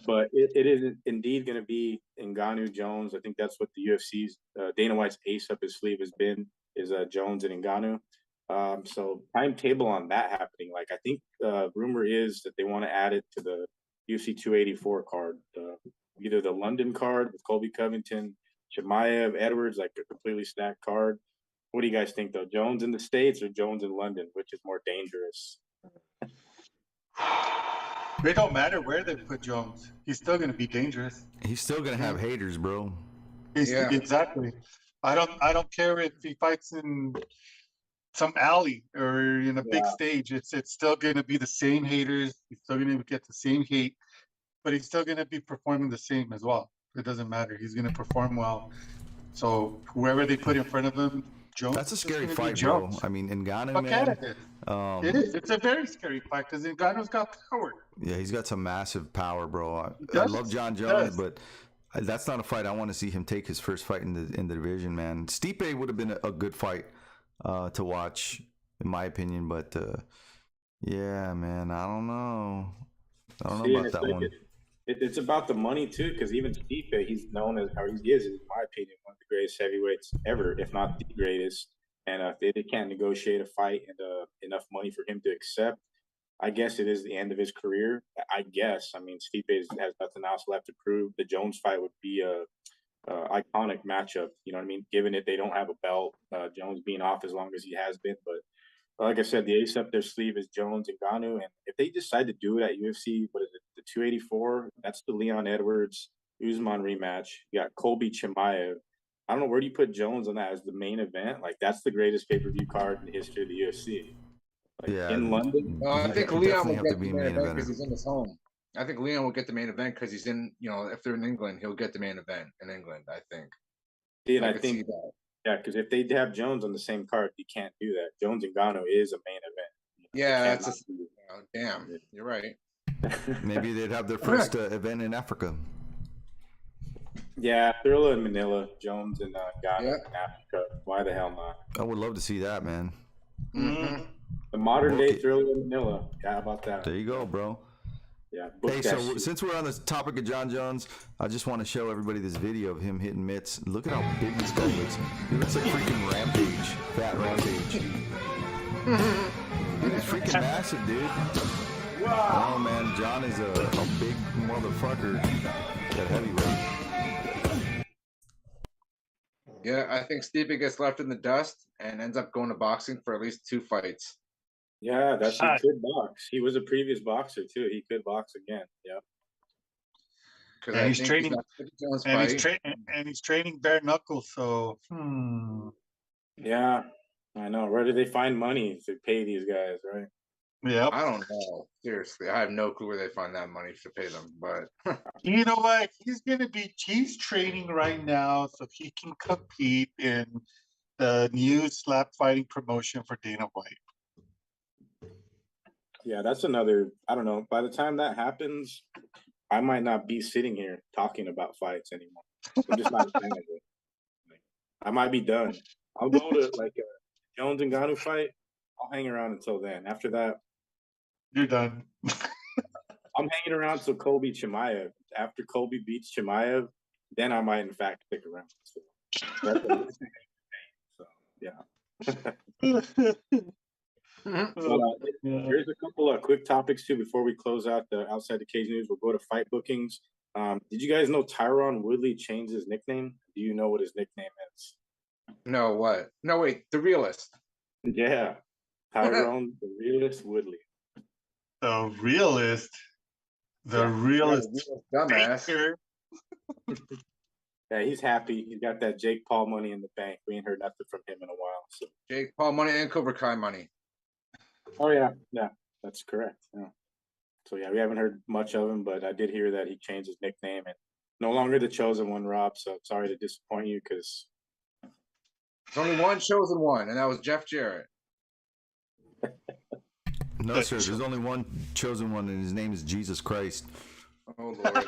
But it is indeed going to be Ngannou Jones. I think that's what the UFC's Dana White's ace up his sleeve has been is Jones and Ngannou. So timetable on that happening. Like I think rumor is that they want to add it to the UFC 284 card, either the London card with Colby Covington, Chimaev, Edwards, like a completely stacked card. What do you guys think though? Jones in the States or Jones in London, which is more dangerous? It don't matter where they put Jones. He's still going to be dangerous. He's still gonna have haters, bro. Exactly. I don't care if he fights in some alley or in a big stage. It's still going to be the same haters. He's still going to get the same hate, but he's still going to be performing the same as well. It doesn't matter. He's going to perform well. So whoever they put in front of him, Jones. That's a scary fight, bro. I mean, Ngannou, man. It is. It's a very scary fight because Ngannou's got power. Yeah, he's got some massive power, bro. I love John Jones, but that's not a fight I want to see him take his first fight in the division, man. Stipe would have been a good fight to watch, in my opinion, but yeah, man, I don't know. I don't know about that one. It's about the money too, because even Stipe, he's known as, or he is, in my opinion, one of the greatest heavyweights ever, if not the greatest. And if they can't negotiate a fight and enough money for him to accept, I guess it is the end of his career. I guess. I mean, Stipe has nothing else left to prove. The Jones fight would be a iconic matchup. You know what I mean? Given that they don't have a belt, Jones being off as long as he has been, but like I said, the ace up their sleeve is Jones and Ngannou, and if they decide to do it at UFC, what is it, the 284? That's the Leon Edwards Usman rematch. You got Colby Chimaev. I don't know, where do you put Jones on that as the main event? Like that's the greatest pay-per-view card in the history of the UFC. Like, in London. I think Leon will get the main event because he's in his home. I think Leon will get the main event because he's in. You know, if they're in England, he'll get the main event in England. I think. And I think that. Yeah, because if they have Jones on the same card, you can't do that. Jones and Ngannou is a main event. Yeah, that's damn. You're right. Maybe they'd have their first event in Africa. Yeah, Thrilla in Manila, Jones and Ngannou in Africa. Why the hell not? I would love to see that, man. Mm-hmm. The modern day Thrilla in Manila. Yeah, how about that? There you go, bro. Yeah. Hey, so since we're on this topic of John Jones, I just want to show everybody this video of him hitting mitts. Look at how big this guy looks. He looks like freaking Rampage, fat Rampage. Dude, he's freaking massive, dude. Wow. Oh man, John is a big motherfucker at heavyweight. Yeah, I think Stipe gets left in the dust and ends up going to boxing for at least 2 fights. Yeah, he could box. He was a previous boxer too. He could box again. Yeah. And he's training. And he's training bare knuckles. So. Yeah, I know. Where do they find money to pay these guys? Right. Yeah. I don't know. Seriously, I have no clue where they find that money to pay them. But you know what? He's training right now, so he can compete in the new slap fighting promotion for Dana White. Yeah, that's another. I don't know. By the time that happens, I might not be sitting here talking about fights anymore. I'm just not a fan of it. Like, I might be done. I'll go to like a Jones and Ngannou fight. I'll hang around until then. After that, you're done. I'm hanging around till Colby Chimaev. After Colby beats Chimaev, then I might in fact stick around. So yeah. Here's a couple of quick topics too before we close out the outside the cage news. We'll go to fight bookings. Did you guys know Tyron Woodley changed his nickname? Do you know what his nickname is? No, what? No, wait, the realist. Yeah, Tyron the realist Woodley. The realist. The realist dumbass. Yeah, he's happy. He's got that Jake Paul money in the bank. We ain't heard nothing from him in a while. So Jake Paul money and Cobra Kai money. Oh yeah, that's correct. Yeah. So yeah, we haven't heard much of him, but I did hear that he changed his nickname and no longer the chosen one, Rob. So sorry to disappoint you because There's only one chosen one, and that was Jeff Jarrett. No, sir. There's only one chosen one, and his name is Jesus Christ. Oh Lord.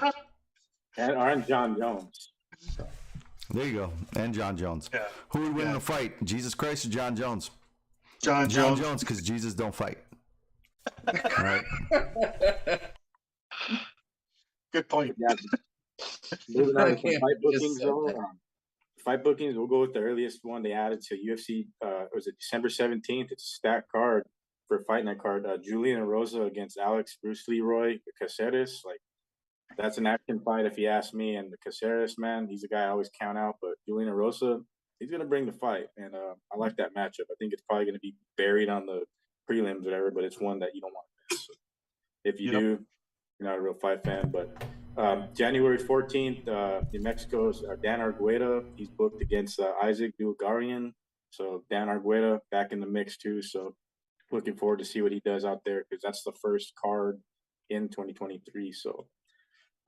And John Jones. There you go. And John Jones. Yeah. Who would win the fight? Jesus Christ or John Jones? John Jones. Because Jesus don't fight. All right. Good point. Yeah. Moving on to some fight bookings, though. Fight bookings, we'll go with the earliest one they added to UFC. Was it December 17th? It's a stacked card for a fight night card. Julian Rosa against Alex Bruce Leroy Caceres. Like, that's an action fight if you ask me. And the Caceres, man, he's a guy I always count out. But Julian Rosa, he's going to bring the fight. And I like that matchup. I think it's probably going to be buried on the prelims, whatever, but it's one that you don't want to miss. So if you do, you're not a real fight fan. But January 14th, New Mexico's Dan Argueta. He's booked against Isaac Dulgarian. So Dan Argueta back in the mix too. So looking forward to see what he does out there because that's the first card in 2023. So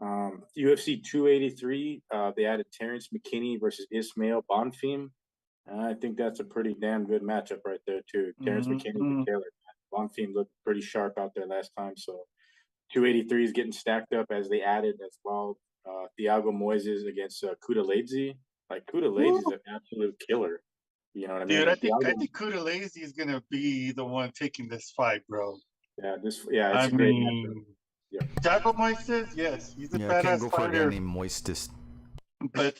UFC 283, they added Terrence McKinney versus Ismail Bonfim. I think that's a pretty damn good matchup right there too. Terrence McKinney and Taylor. Bonfim looked pretty sharp out there last time. So 283 is getting stacked up as they added as well. Thiago Moises against Kudaleze. Like Kudaleze is an absolute killer. You know what I mean? Dude, I think Kudaleze is gonna be the one taking this fight, bro. Yeah, it's a great matchup. Yeah. Thiago Moises, yes, he's a I badass can't go for a guy fighter. named Moistus. But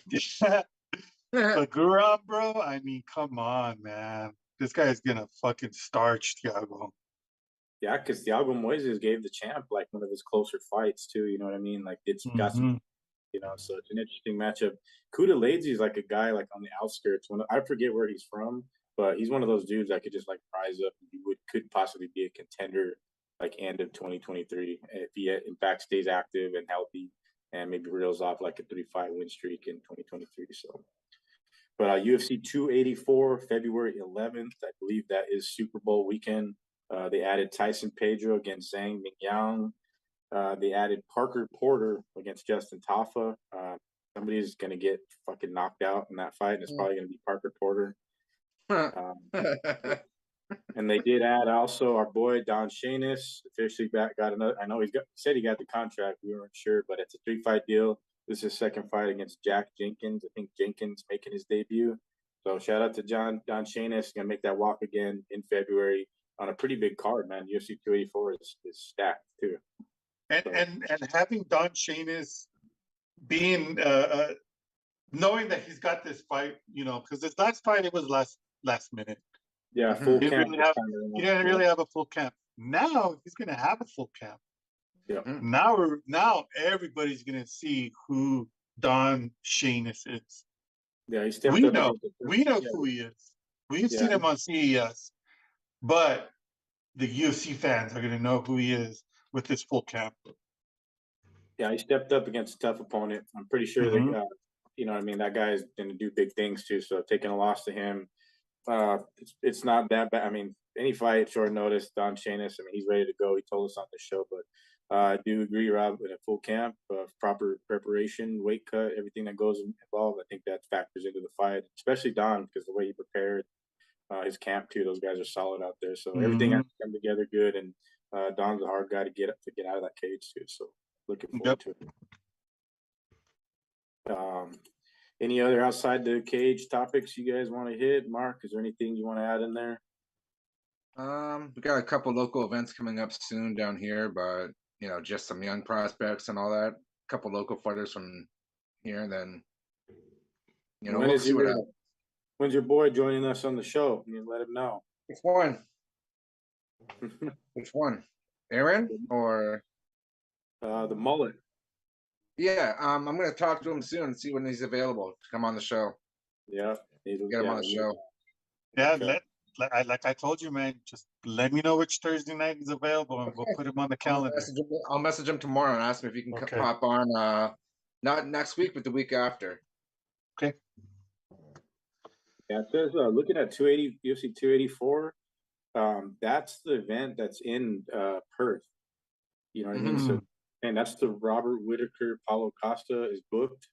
Guram, bro, I mean, come on, man. This guy is gonna fucking starch Thiago. Yeah, because Thiago Moises gave the champ like one of his closer fights too. You know what I mean? Like it's got some, so it's an interesting matchup. Kudaleze is like a guy like on the outskirts. I forget where he's from, but he's one of those dudes that could just like rise up. And he could possibly be a contender like end of 2023 if he in fact stays active and healthy and maybe reels off like a 3-fight win streak in 2023. So. But UFC 284, February 11th, I believe that is Super Bowl weekend. They added Tyson Pedro against Zhang Mingyang. They added Parker Porter against Justin Tafa. Somebody's going to get fucking knocked out in that fight, and it's probably going to be Parker Porter. And they did add also our boy Don Shanis officially got another. I know said he got the contract. We weren't sure, but it's a 3-fight deal. This is his second fight against Jack Jenkins. I think Jenkins making his debut. So shout out to Don Shanis. Gonna make that walk again in February on a pretty big card, man. UFC 284 is stacked too. And having Don Shanis being knowing that he's got this fight, because this last fight it was last minute. Yeah, full camp. He didn't really have a full camp. Now he's gonna have a full camp. Yeah. Now everybody's gonna see who Don Shanis is. Yeah, we know who he is. We've seen him on CES, but the UFC fans are gonna know who he is with this full camp. Yeah, he stepped up against a tough opponent. I'm pretty sure that you know what I mean. That guy's gonna do big things too. So taking a loss to him, it's not that bad. I mean, any fight, short notice, Don Shanis. I mean, he's ready to go. He told us on the show, but. I do agree, Rob, with a full camp, proper preparation, weight cut, everything that goes involved. I think that factors into the fight, especially Don, because the way he prepared his camp too. Those guys are solid out there, so everything has to come together good. And Don's a hard guy to get out of that cage too. So looking forward to it. Any other outside the cage topics you guys want to hit? Mark, is there anything you want to add in there? We got a couple local events coming up soon down here, but just some young prospects and all that. A couple local fighters from here, and then we'll see what happens. When's your boy joining us on the show? You let him know. Which one? Which one? Aaron or the mullet? Yeah, I'm gonna talk to him soon and see when he's available to come on the show. Yeah, get him on the show. Yeah, like I told you, man, just let me know which Thursday night is available, and we'll put him on the calendar. I'll message him tomorrow and ask him if he can pop on. Not next week, but the week after. Okay. Yeah, it says looking at UFC 284. That's the event that's in Perth. You know what I mean? So, and that's the Robert Whitaker Paulo Costa is booked,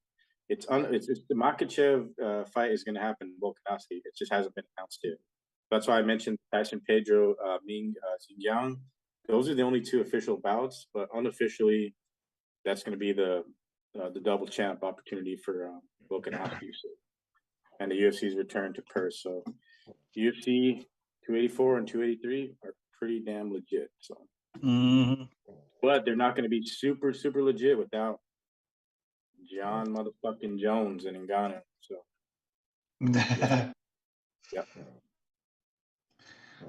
It's the Makachev fight is going to happen in Volkanovski. It just hasn't been announced yet. That's why I mentioned Tyson Pedro, Ming Xinjiang. Those are the only two official bouts, but unofficially, that's going to be the double champ opportunity for Volkanovski. So, and the UFC's return to Perth. So UFC 284 and 283 are pretty damn legit. So, but they're not going to be super legit without John motherfucking Jones and Ngannou. So, yeah.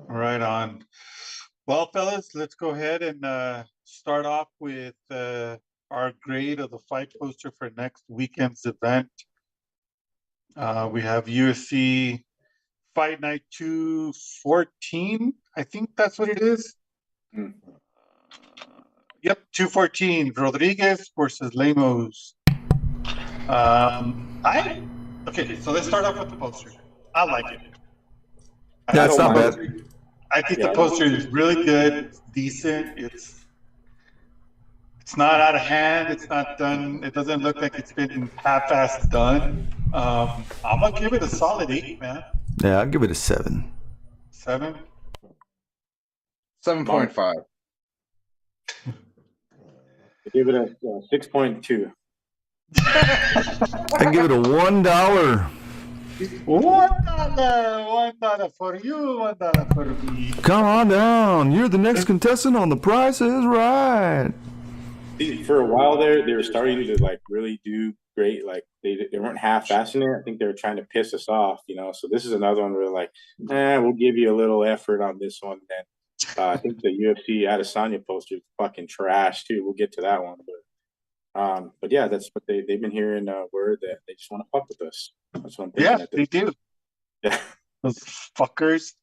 Right on. Well, fellas, let's go ahead and start off with our grade of the fight poster for next weekend's event. We have UFC Fight Night 214. I think that's what it is. Yep, 214. Rodriguez versus Lemos. Okay, so let's start off with the poster. I like it. Yeah, it's not bad. I think the poster is really good. It's decent. It's not out of hand. It's not done. It doesn't look like it's been half-assed done. I'm gonna give it a solid 8, man. Yeah, I'll give it a 7. 7. 7.5. Give it a 6.2. I give it a $1. $1 for you, $1 for me. Come on down. You're the next contestant on The Price is Right. For a while there, they were starting to like really do great. Like they weren't half-assing it. I think they were trying to piss us off, you know. So this is another one where like, we'll give you a little effort on this one. Then I think the UFC Adesanya poster is fucking trash too. We'll get to that one, but yeah, that's what they've been hearing word that they just want to fuck with us. That's what I'm thinking. Yeah, they do. Yeah, Those fuckers.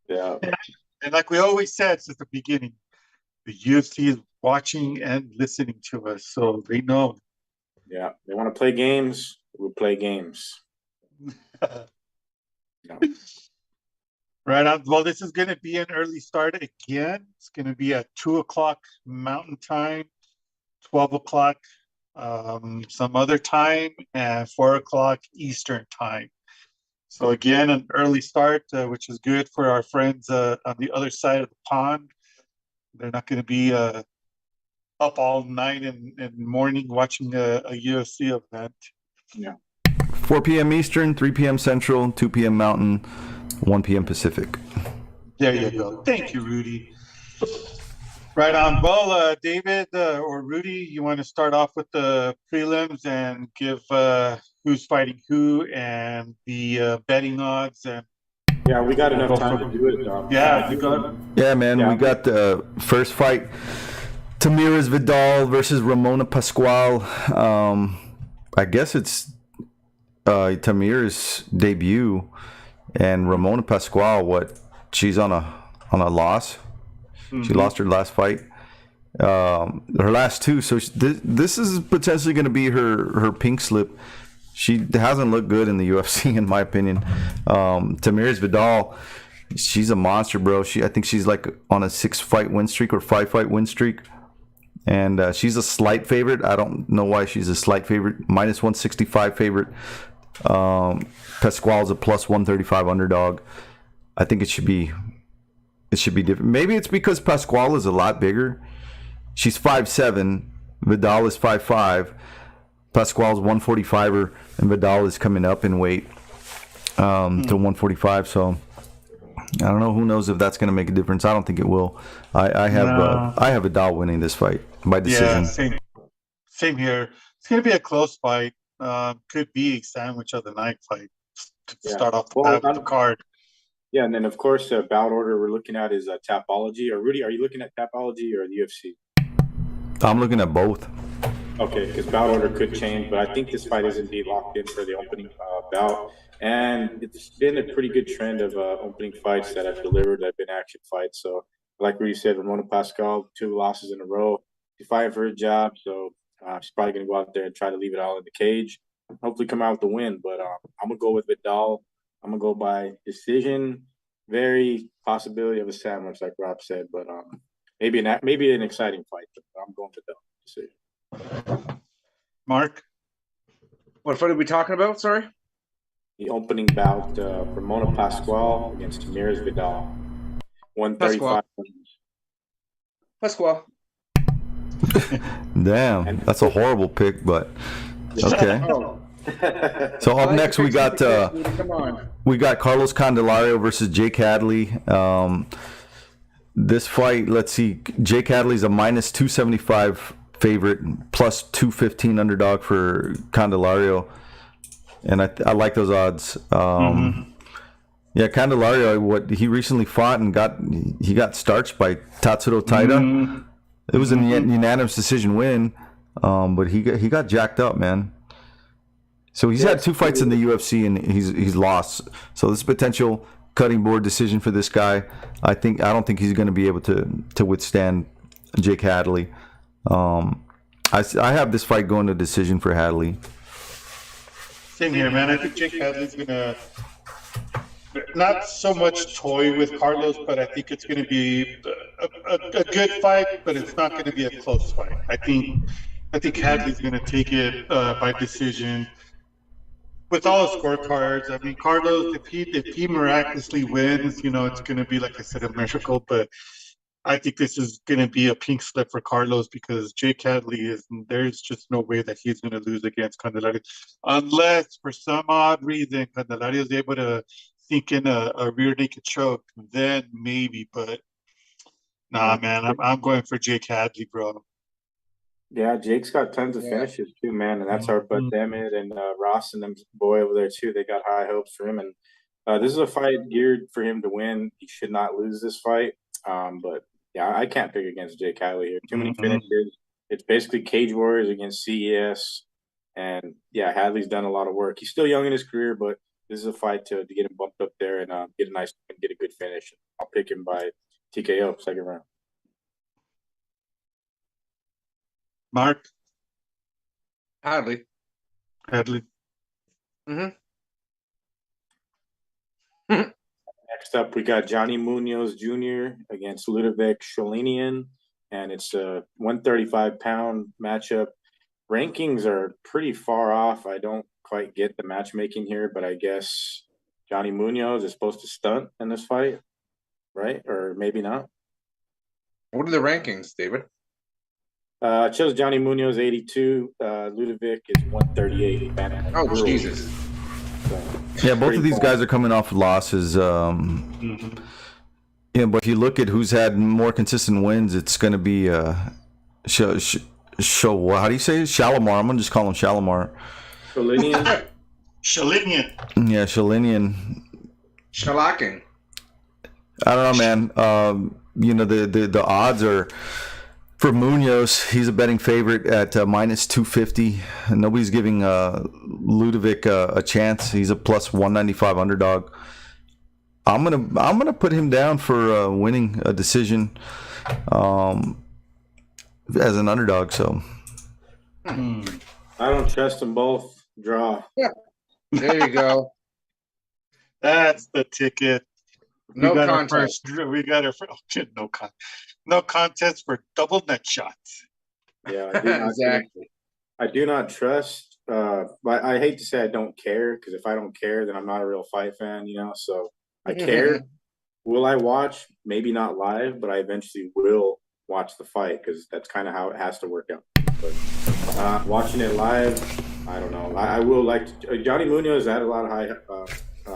yeah. And like we always said since the beginning, the UFC is watching and listening to us, so they know. Yeah, they want to play games. We'll play games. No. Right on. Well, this is going to be an early start again. It's going to be at 2:00 Mountain Time, 12:00 some other time, and 4:00 Eastern Time. So again, an early start, which is good for our friends on the other side of the pond. They're not going to be up all night and morning watching a UFC event. Yeah. 4 p.m. Eastern, 3 p.m. Central, 2 p.m. Mountain, 1 p.m. Pacific. There you go. Thank you, Rudy. Right on. Well, David or Rudy, you want to start off with the prelims and give who's fighting who and the betting odds and. Yeah, we got enough time to do it. Yeah, you got it. Yeah, man, we got the first fight. Tamires Vidal versus Ramona Pascual. I guess it's Tamir's debut, and Ramona Pascual. She's on a loss. Mm-hmm. She lost her last fight, her last two. So this is potentially going to be her pink slip. She hasn't looked good in the UFC, in my opinion. Tamires Vidal, she's a monster, bro. I think she's like on a 6-fight win streak or 5-fight win streak. And she's a slight favorite. I don't know why she's a slight favorite. Minus 165 favorite. Pascual's a plus 135 underdog. I think it should be different. Maybe it's because Pascual is a lot bigger. She's 5'7". Vidal is 5'5". Pascual's 145er, and Vidal is coming up in weight to 145. So I don't know. Who knows if that's going to make a difference? I don't think it will. I have Vidal winning this fight by decision. Yeah, same here. It's going to be a close fight. Could be a sandwich of the night fight to start off the card. Yeah, and then of course bout order we're looking at is Tapology. Or Rudy, are you looking at Tapology or the UFC? I'm looking at both. Okay, because bout order could change, but I think this fight is indeed locked in for the opening bout. And it's been a pretty good trend of opening fights that have delivered, that have been action fights. So, like Rudy said, Ramona Pascual, 2 losses in a row. She's fighting for her job, so she's probably going to go out there and try to leave it all in the cage. Hopefully come out with the win, but I'm going to go with Vidal. I'm going to go by decision. Very possibility of a sandwich, like Rob said, but maybe an exciting fight. I'm going Vidal decision. Mark? What fight are we talking about? Sorry. The opening bout for Mona Pascual against Ramirez Vidal. 135. Pascual. Damn, that's a horrible pick, but okay. Oh, So up next we got come on. Carlos Candelario versus Jake Hadley. This fight, let's see, Jake Hadley's a minus 275 favorite, plus 215 underdog for Candelario, and I like those odds. Yeah, Candelario, what he recently fought and got starched by Tatsuro Taira. It was a unanimous decision win, but he got jacked up, man. So he's had 2 fights in the UFC and he's lost. So this potential cutting board decision for this guy, I don't think he's going to be able to withstand Jake Hadley. I have this fight going to decision for Hadley. Same here, man. I think Jake Hadley's gonna not so much toy with Carlos, but I think it's gonna be a good fight, but it's not gonna be a close fight. I think Hadley's gonna take it by decision. With all the scorecards, I mean, Carlos, if he miraculously wins, it's going to be, like I said, a miracle. But I think this is going to be a pink slip for Carlos because Jake Hadley there's just no way that he's going to lose against Candelario. Unless, for some odd reason, Candelario is able to sink in a rear naked choke, then maybe. But, nah, man, I'm going for Jake Hadley, bro. Yeah, Jake's got tons of finishes too, man, and that's our Bud Dammit and Ross and them boy over there too. They got high hopes for him, and this is a fight geared for him to win. He should not lose this fight, but yeah, I can't pick against Jake Hadley here. Too many finishes. It's basically Cage Warriors against CES, and yeah, Hadley's done a lot of work. He's still young in his career, but this is a fight to get him bumped up there and get a good finish. I'll pick him by TKO second round. Mark? Hadley. Next up, we got Johnny Munoz Jr. against Ludovic Sholinian, and it's a 135-pound matchup. Rankings are pretty far off. I don't quite get the matchmaking here, but I guess Johnny Munoz is supposed to stunt in this fight, right? Or maybe not. What are the rankings, David? I chose Johnny Munoz 82. Ludovic is 138. Oh, Jesus. So, yeah, both of these guys are coming off losses. Yeah, but if you look at who's had more consistent wins, it's going to be how do you say it? Shalimar. I'm going to just call him Shalimar. Sholinian. Yeah, Sholinian. Shellacking. I don't know, man. The odds are for Munoz. He's a betting favorite at minus 250. Nobody's giving Ludovic a chance. He's a plus 195 underdog. I'm gonna put him down for winning a decision as an underdog. So I don't trust them both. Draw. Yeah. There you go. That's the ticket. No contest. We got our first. No contest for double neck shots. Yeah, exactly. I do not trust. But I hate to say I don't care, because if I don't care, then I'm not a real fight fan, So I care. Will I watch? Maybe not live, but I eventually will watch the fight, because that's kind of how it has to work out. But watching it live, I don't know. I will like to, Johnny Munoz had a lot of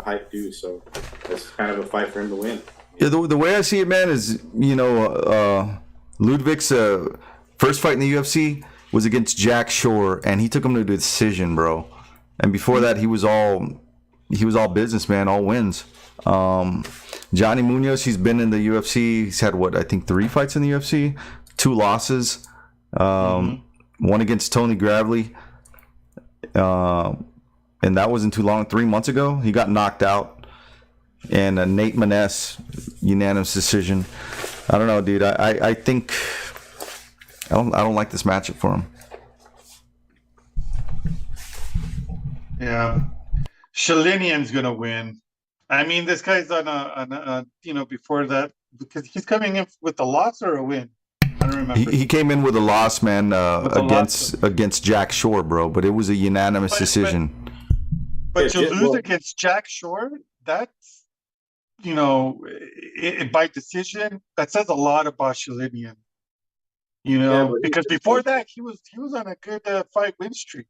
hype too, so it's kind of a fight for him to win. Yeah, the way I see it, man, is Ludwig's first fight in the UFC was against Jack Shore, and he took him to a decision, bro. And before that, he was all business, man, all wins. Johnny Munoz, he's been in the UFC. He's had 3 fights in the UFC, 2 losses, one against Tony Gravely, and that wasn't too long. 3 months ago, he got knocked out. And Nate Maness, unanimous decision. I don't know, dude. I think I don't like this matchup for him. Yeah, Sholinian's gonna win. I mean, this guy's on a before that, because he's coming in with a loss or a win. I don't remember. He came in with a loss, man, With a loss. against Jack Shore, bro. But it was a unanimous decision. But to Yeah, lose well- against Jack Shore, that's, by decision, that says a lot about Shalinian. but Because before that, he was on a good fight win streak.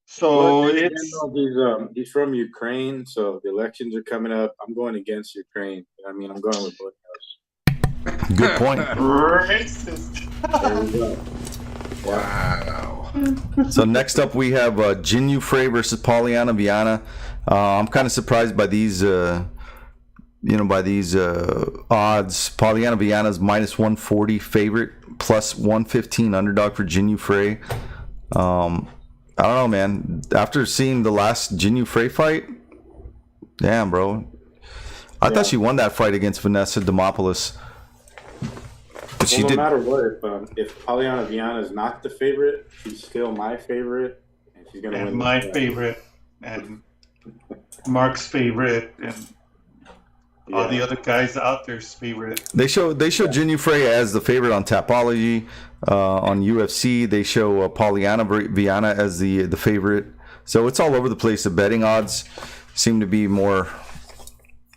So Well, then again, it's though, he's from Ukraine, so the elections are coming up. I'm going against Ukraine. I mean, I'm going with both of Good point. racist. us. There we go. Wow. So next up we have Jinyu Frey versus Polyana Viana. I'm kind of surprised by these, odds. Polyana Viana's minus 140 favorite, plus 115 underdog for Jinyu Frey. I don't know, man. After seeing the last Jinyu Frey fight, damn, bro. I thought she won that fight against Vanessa Demopoulos. But she Well, no did. matter what, if Polyana Viana is not the favorite, she's still my favorite, and she's gonna And win. my this fight. favorite, and Mark's favorite, and all the other guys out there's favorite. They show Jinyu Frey as the favorite on Tapology, on UFC. They show Polyana Viana as the favorite. So it's all over the place. The betting odds seem to be more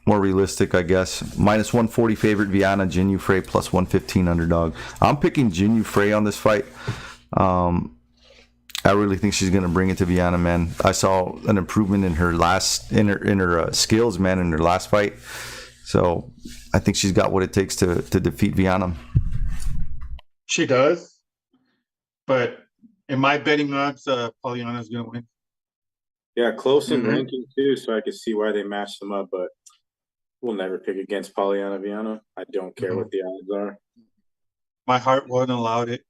realistic, I guess. Minus 140 favorite Viana, Jinyu Frey plus 115 underdog. I'm picking Jinyu Frey on this fight. I really think she's gonna bring it to Viana, man. I saw an improvement in her skills, man, in her last fight. So I think she's got what it takes to defeat Viana. She does, but in my betting odds, Polyana's gonna win. Yeah, close in Mhm. ranking too, so I can see why they matched them up. But we'll never pick against Polyana Viana. I don't care what the odds are. My heart won't allow it.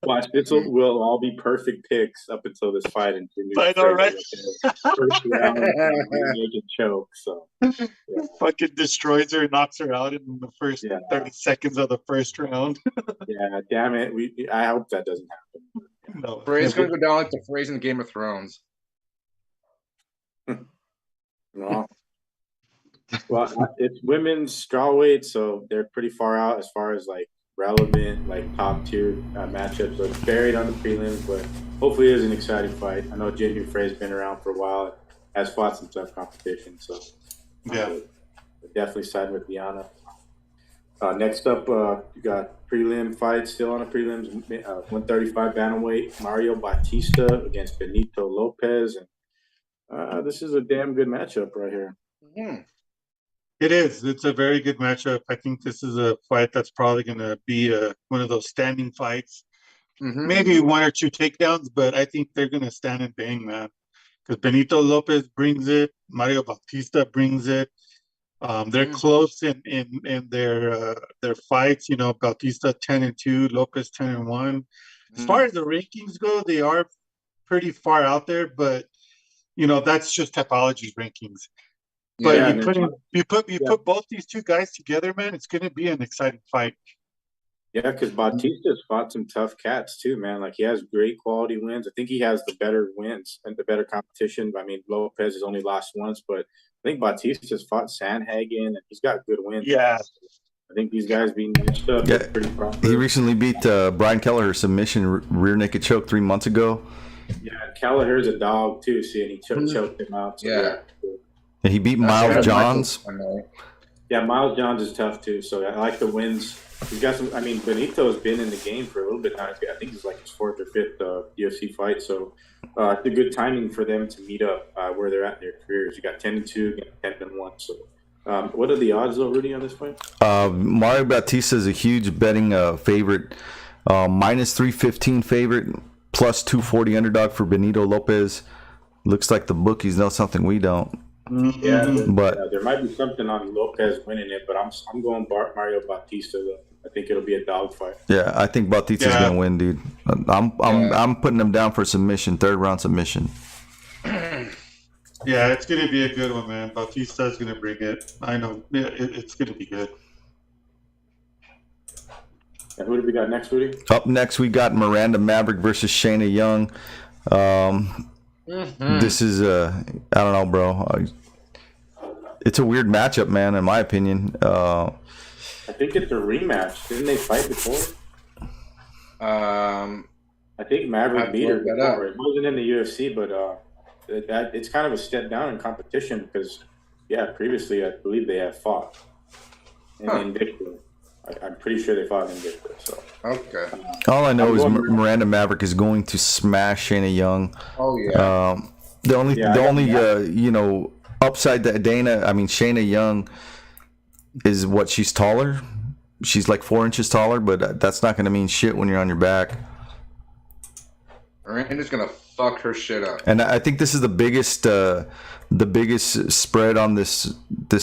Watch, will all be perfect picks up until this fight. And I know, right? First round, naked choke. So Fucking destroys her, knocks her out in the first 30 seconds of the first round. yeah, damn it. I hope that doesn't happen. No, Frey's gonna go down like the Freys in Game of Thrones. No. Well, it's women's strawweight, so they're pretty far out as far as like relevant, like top tier matchups. So it's buried on the prelims, but hopefully it is an exciting fight. I know Jinyu Frey's been around for a while, has fought some tough competition, so yeah. definitely side with Viana. Next up, you got prelim fights still on the prelims. 135 bantamweight, Mario Bautista against Benito Lopez, and this is a damn good matchup right here. Mm. It is. It's a very good matchup. I think this is a fight that's probably going to be one of those standing fights. Mhm. Maybe one or two takedowns, but I think they're going to stand and bang, man. Because Benito Lopez brings it. Mario Bautista brings it. They're close in their fights. Bautista 10-2, Lopez 10-1. As far as the rankings go, they are pretty far out there, but that's just Tapology's rankings. But Yeah, you put both these two guys together, man. It's going to be an exciting fight. Yeah, because Bautista's fought some tough cats too, man. Like he has great quality wins. I think he has the better wins and the better competition. I mean, Lopez has only lost once, but I think Bautista's fought Sandhagen and he's got good wins. Yeah. I think these guys being matched up Yeah, pretty proper. he recently beat Brian Kelleher submission rear naked choke 3 months ago. Yeah, Kelleher's a dog too, see, and he choked him out. So Yeah. And he beat Miles Johns. Yeah, Miles Johns is tough too. So I like the wins. He's got some. I mean, Benito's been in the game for a little bit now. I think it's like his 4th or 5th UFC fight. So it's a good timing for them to meet up where they're at in their careers. You got 10-2, 10-1. So what are the odds though, Rudy, on this fight? Mario Bautista is a huge betting favorite. Minus 315 favorite, plus 240 underdog for Benito Lopez. Looks like the bookies know something we don't. Yeah, But there might be something on Lopez winning it, but I'm going Mario Bautista though. I think it'll be a dogfight. yeah, I think Bautista's gonna win, dude. I'm putting him down for submission, 3rd round submission. Yeah, it's going to be a good one, man. Bautista's going to bring it. I know. Yeah, it's going to be good. And who do we got next, Rudy? Up next, we got Miranda Maverick versus Shayna Young. This is I don't know, bro. It's a weird matchup, man. In my opinion, I think it's a rematch. Didn't they fight before? I think Maverick beat her before. It wasn't in the UFC, but it's kind of a step down in competition because, previously I believe they have fought in Invicta. I'm pretty sure they fought in Invicta. So Okay. All I know is Miranda Maverick is going to smash Shayna Young. Oh yeah. The only upside to Shayna Young is what she's taller. She's like 4 inches taller, but that's not going to mean shit when you're on your back. Miranda's gonna fuck her shit up. And I think this is the biggest spread on this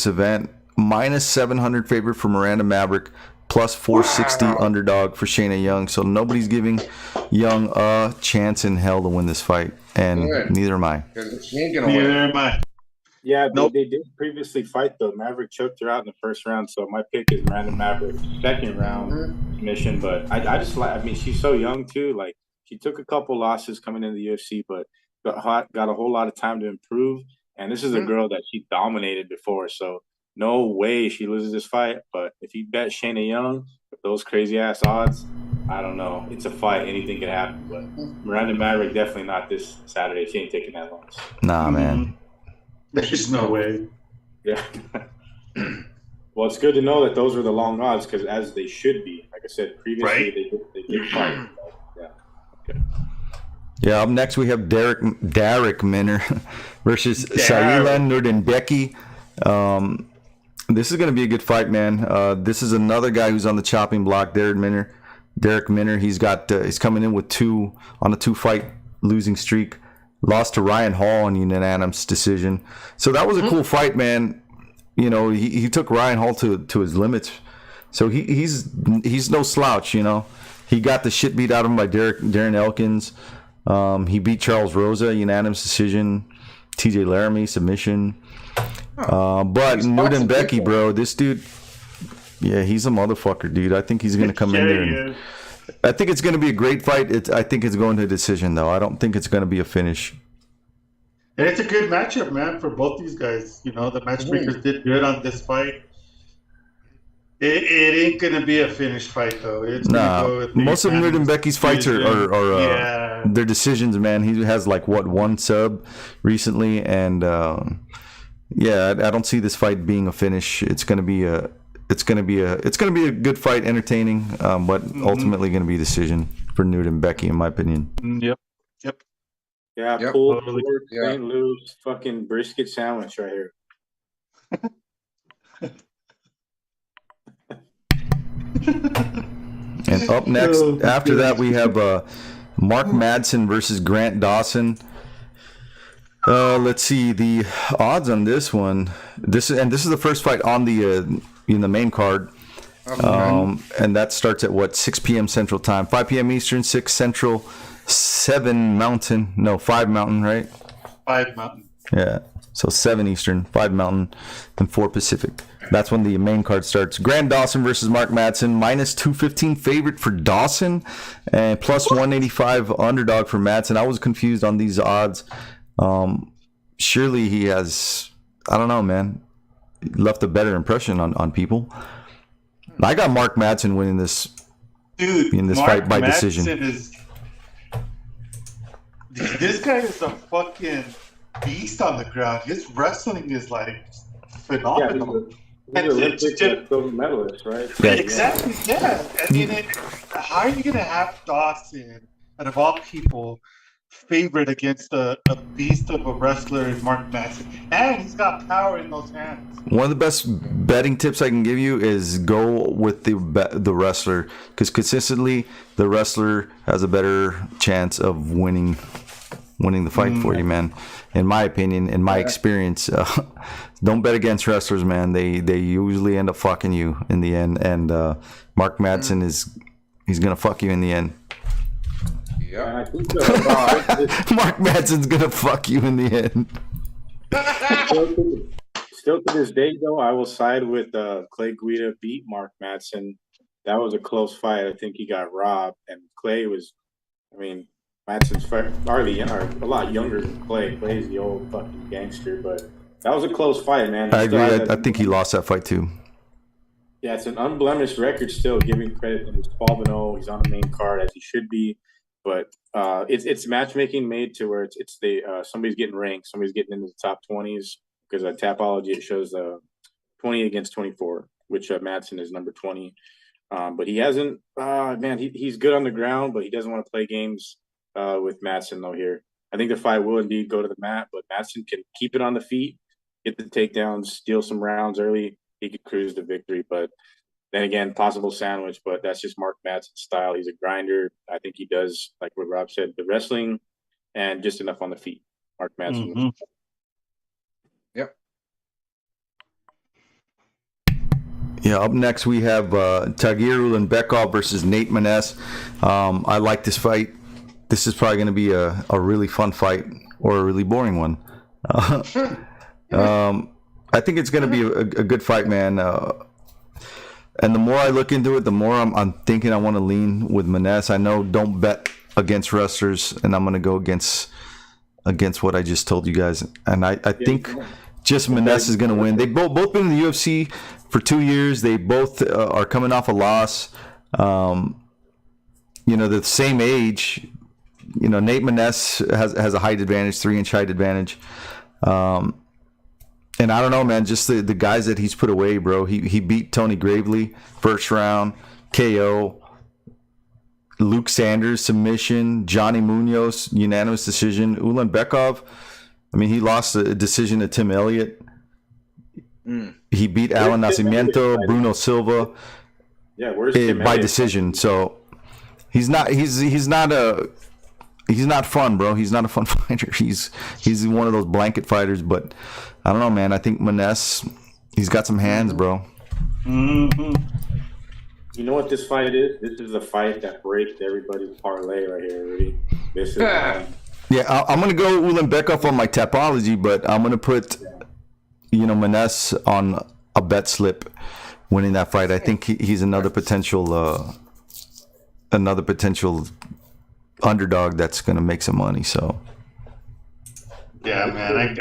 event. Minus 700 favorite for Miranda Maverick, plus 460 underdog for Shayna Young. So nobody's giving Young a chance in hell to win this fight, and neither am I. She ain't gonna win. Yeah, they did previously fight though. Maverick choked her out in the first round, so my pick is Miranda Maverick second round submission. But I just like, she's so young too. Like she took a couple losses coming into the UFC, but got a whole lot of time to improve. And this is a girl that she dominated before, so no way she loses this fight. But if you bet Shayna Young with those crazy ass odds, I don't know. It's a fight. Anything could happen. But Miranda Maverick definitely not this Saturday. She ain't taking that loss. Nah, man. There's no way. Yeah. Well, it's good to know that those were the long odds because as they should be. Like I said previously, they did fight. Yeah. Okay. Yeah. Up next we have Derek Minner versus Saila Nurdenbecki. This is going to be a good fight, man. This is another guy who's on the chopping block. Derek Minner. He's coming in with on a 2-fight losing streak. Lost to Ryan Hall in unanimous decision. So that was a cool fight, man. You know, he took Ryan Hall to his limits. So he's no slouch, you know. He got the shit beat out of him by Darren Elkins. He beat Charles Rosa, unanimous decision. TJ Laramie, submission. But Nurdenbecki, bro, this dude, he's a motherfucker, dude. I think he's going to come in there. And, I think it's going to be a great fight. I think it's going to a decision, though. I don't think it's going to be a finish. And it's a good matchup, man, for both these guys. You know, the matchmakers did good on this fight. It ain't going to be a finish fight, though. It's most of Nurdenbecki's fights are their decisions, man. He has one sub recently, and I don't see this fight being a finish. It's going to be a good fight, entertaining, but ultimately going to be a decision for Nurdenbecki, in my opinion. Yep. Yeah, pulled St. Louis fucking brisket sandwich right here. And up next, after that, we have Mark Madsen versus Grant Dawson. Let's see the odds on this one. This is the first fight on the in the main card, and that starts at 6 p.m. Central Time, 5 p.m. Eastern, 6 Central, 7 Mountain. No, 5 Mountain, right? 5 Mountain. Yeah, so 7 Eastern, 5 Mountain, and 4 Pacific. That's when the main card starts. Grant Dawson versus Mark Madsen, minus 215 favorite for Dawson, and plus 185 underdog for Madsen. I was confused on these odds. Surely he has, I don't know, man, left a better impression on people. I got Mark Madsen winning this fight by decision. This guy is a fucking beast on the ground. His wrestling is phenomenal. He's an Olympic gold medalist, right? Yeah. Exactly, yeah. I mean, how are you going to have Dawson, out of all people, favorite against a beast of a wrestler in Mark Madsen? And he's got power in those hands. One of the best betting tips I can give you is go with the wrestler, because consistently the wrestler has a better chance of winning the fight for you, man. In my opinion, in my experience, don't bet against wrestlers, man. They usually end up fucking you in the end. And Mark Madsen he's gonna fuck you in the end. Yeah, I think Mark Madsen's gonna fuck you in the end. Still to this day, though, I will side with Clay Guida beat Mark Madsen. That was a close fight. I think he got robbed, and Clay was, Madsen's a lot younger than Clay. Clay's the old fucking gangster, but that was a close fight, man. I agree. I think he lost that fight too. Yeah, it's an unblemished record still, giving credit that he's 12-0. He's on the main card as he should be. But it's matchmaking made to where it's somebody's getting ranked, somebody's getting into the top 20s, because on Tapology it shows 20 against 24, which Madsen is number 20. But he hasn't, he's good on the ground, but he doesn't want to play games with Madsen though here. I think the fight will indeed go to the mat, but Madsen can keep it on the feet, get the takedowns, steal some rounds early. He could cruise to victory, but then again, possible sandwich, but that's just Mark Madsen's style. He's a grinder. I think he does, like what Rob said, the wrestling and just enough on the feet. Mark Madsen. Mm-hmm. Yep. Yeah, up next we have Tagir Ulanbekov versus Nate Maness. I like this fight. This is probably going to be a really fun fight or a really boring one. I think it's going to be a good fight, man. And the more I look into it, the more I'm thinking I want to lean with Maness. I know don't bet against wrestlers, and I'm going to go against what I just told you guys. And I think just Maness is going to win. They've both been in the UFC for 2 years. They both are coming off a loss. They're the same age. Nate Maness has a height advantage, 3-inch height advantage. And I don't know, man, just the guys that he's put away, bro. He beat Tony Gravely, first round, KO. Luke Sanders, submission. Johnny Munoz, unanimous decision. Ulanbekov, he lost a decision to Tim Elliott. He beat Alan Nascimento, Bruno Silva. Yeah, where's Tim by Elliott? decision. So he's not fun, bro. He's not a fun fighter. He's one of those blanket fighters, but I don't know, man. I think Maness, he's got some hands, bro. Mm-hmm. You know what this fight is? This is the fight that breaks everybody's parlay right here, Rudy. This is Yeah, I'm going to go Ulanbekov on my Tapology, but I'm going to put, Maness on a bet slip winning that fight. I think he's another potential underdog that's going to make some money, so. Yeah, man,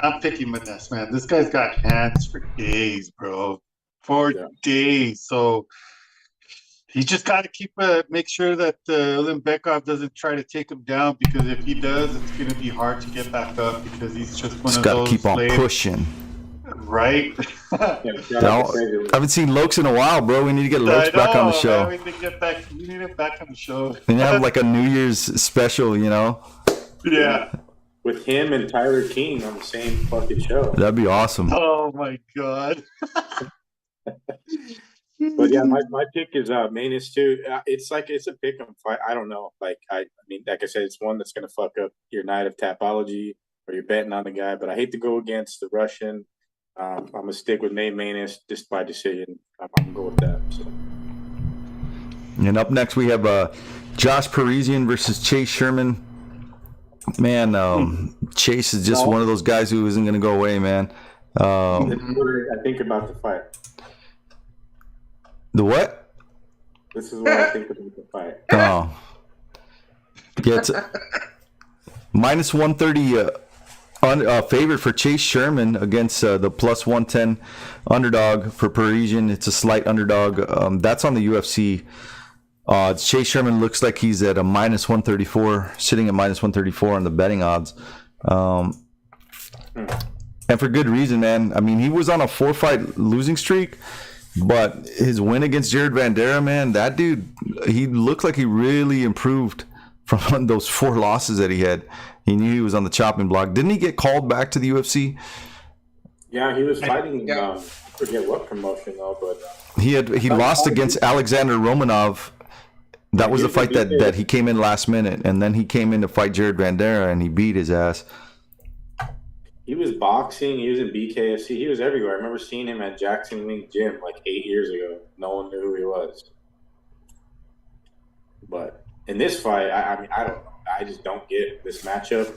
I'm picking Maness, man. This guy's got hands for days, bro. For days. So he just got to make sure that Ulanbekov doesn't try to take him down, because if he does, it's going to be hard to get back up, because he's just one Just of got those to keep on slaves, pushing. right? I haven't seen Lokes in a while, bro. We need to get Lokes back on the show. Man, we need him back on the show. And have like a New Year's special, Yeah. with him and Tyler King on the same fucking show. That'd be awesome. Oh my god. But yeah, my pick is Maness too. It's a pick 'em fight. I don't know. Like I said, it's one that's gonna fuck up your night of Tapology, or you're betting on the guy. But I hate to go against the Russian. I'm gonna stick with Nate Maness just by decision. I'm gonna go with that. So. And up next we have Josh Parisian versus Chase Sherman. Man, Chase is just one of those guys who isn't gonna go away, man. This is what I think about the fight. The what? This is what I think about the fight. Oh. Yeah, it's minus 130 favorite for Chase Sherman against the plus 110 underdog for Parisian. It's a slight underdog. That's on the UFC. Chase Sherman looks like he's at a minus 134, sitting at minus 134 on the betting odds. And for good reason, man. He was on a 4-fight losing streak. But his win against Jared Vandera, man, that dude, he looked like he really improved from those 4 losses that he had. He knew he was on the chopping block. Didn't he get called back to the UFC? Yeah, he was fighting. I forget what promotion though, but he lost against Alexander Romanov. That was the fight that he came in last minute, and then he came in to fight Jared Vandera, and he beat his ass. He was boxing. He was in BKFC. He was everywhere. I remember seeing him at Jackson Wing Gym like 8 years ago. No one knew who he was. But in this fight, I don't know. I just don't get this matchup.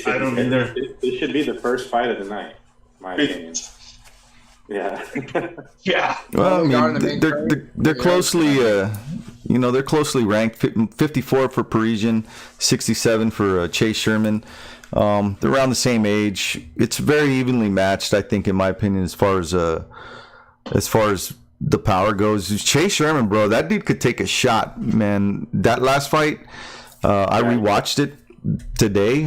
I don't either. This should be the first fight of the night, in my opinion. Yeah. Yeah. Well, they're closely, they're closely ranked. 54 for Parisian, 67 for Chase Sherman. They're around the same age. It's very evenly matched, I think, in my opinion, as far as the power goes. Chase Sherman, bro, that dude could take a shot, man. That last fight, I rewatched it today.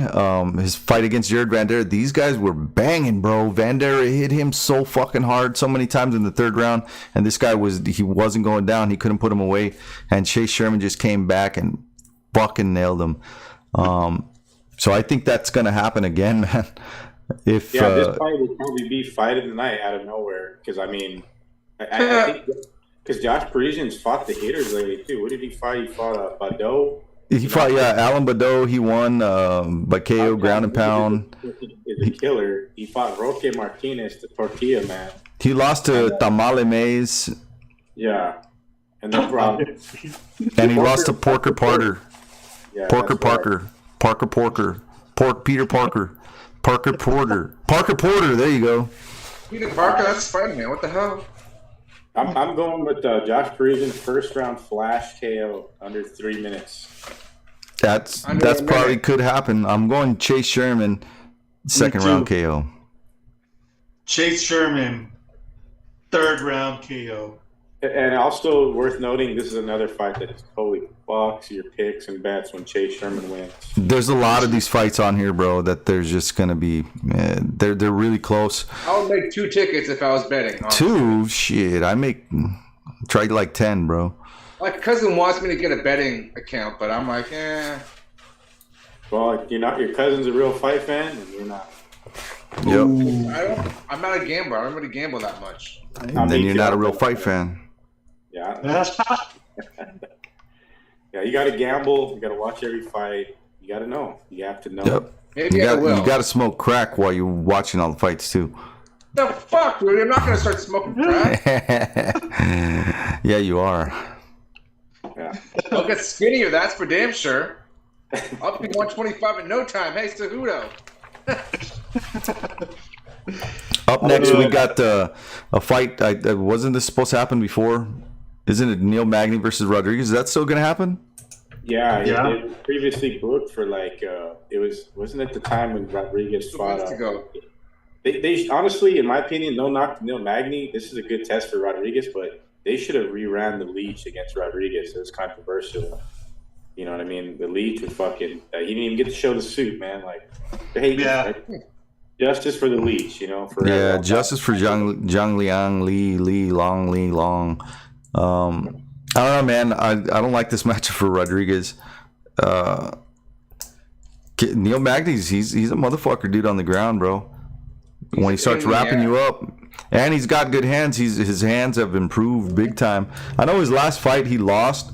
His fight against Jared Vanderaa, these guys were banging, bro. Vanderaa hit him so fucking hard so many times in the third round, and this guy wasn't going down. He couldn't put him away, and Chase Sherman just came back and fucking nailed him. So I think that's gonna happen again, man. If this fight would probably be fight of the night out of nowhere, because I mean, I think because Josh Parisian's fought the hitters lately too. What did he fight? He fought Badeau. He fought, Alan Badeau. He won by KO, ground and pound. Is a killer. He fought Roque Martinez, the tortilla man. He lost to Tamale Mays. Yeah, and then and he lost to Porker Parker. Yeah, Porker Parker. Peter Parker. Parker Porter. There you go. Peter Parker, that's fine, man. What the hell? I'm going with Josh Parisian first round flash KO under 3 minutes. That's probably could happen. I'm going Chase Sherman second round KO. Chase Sherman, third round KO. And also worth noting, this is another fight that is totally fucks your picks and bets when Chase Sherman wins. There's a lot of these fights on here, bro, that there's just gonna be they're really close. I would make 2 tickets if I was betting. Honestly. 2? Shit, I try like 10, bro. My cousin wants me to get a betting account, but I'm like, Well, your cousin's a real fight fan, and you're not. Yep. I'm not a gambler. I don't really gamble that much. And then you're not a real fight fan. Yeah. Yeah, you got to gamble. You got to watch every fight. You got to know. You have to know. Yep. Maybe You I will. got to smoke crack while you're watching all the fights too. The fuck, dude? I'm not gonna start smoking crack. Yeah, you are. Yeah. I'll get skinnier. That's for damn sure. I'll be 125 in no time. Hey, Cejudo. Up next, we got a fight. Wasn't this supposed to happen before? Isn't it Neil Magny versus Rodriguez? Is that still going to happen? Yeah, it was previously booked for wasn't it the time when Rodriguez fought? They honestly, in my opinion, no knock to Neil Magny. This is a good test for Rodriguez, but they should have reran the Leech against Rodriguez. It was controversial. You know what I mean? The Leech was fucking. He didn't even get to show the suit, man. Like, like, justice for the Leech, forever. Justice for Zhang Liang, Li Long. I don't know, man. I don't like this matchup for Rodriguez. Neil Magny's he's a motherfucker, dude, on the ground, bro. When he starts wrapping you up, and he's got good hands. His hands have improved big time. I know his last fight he lost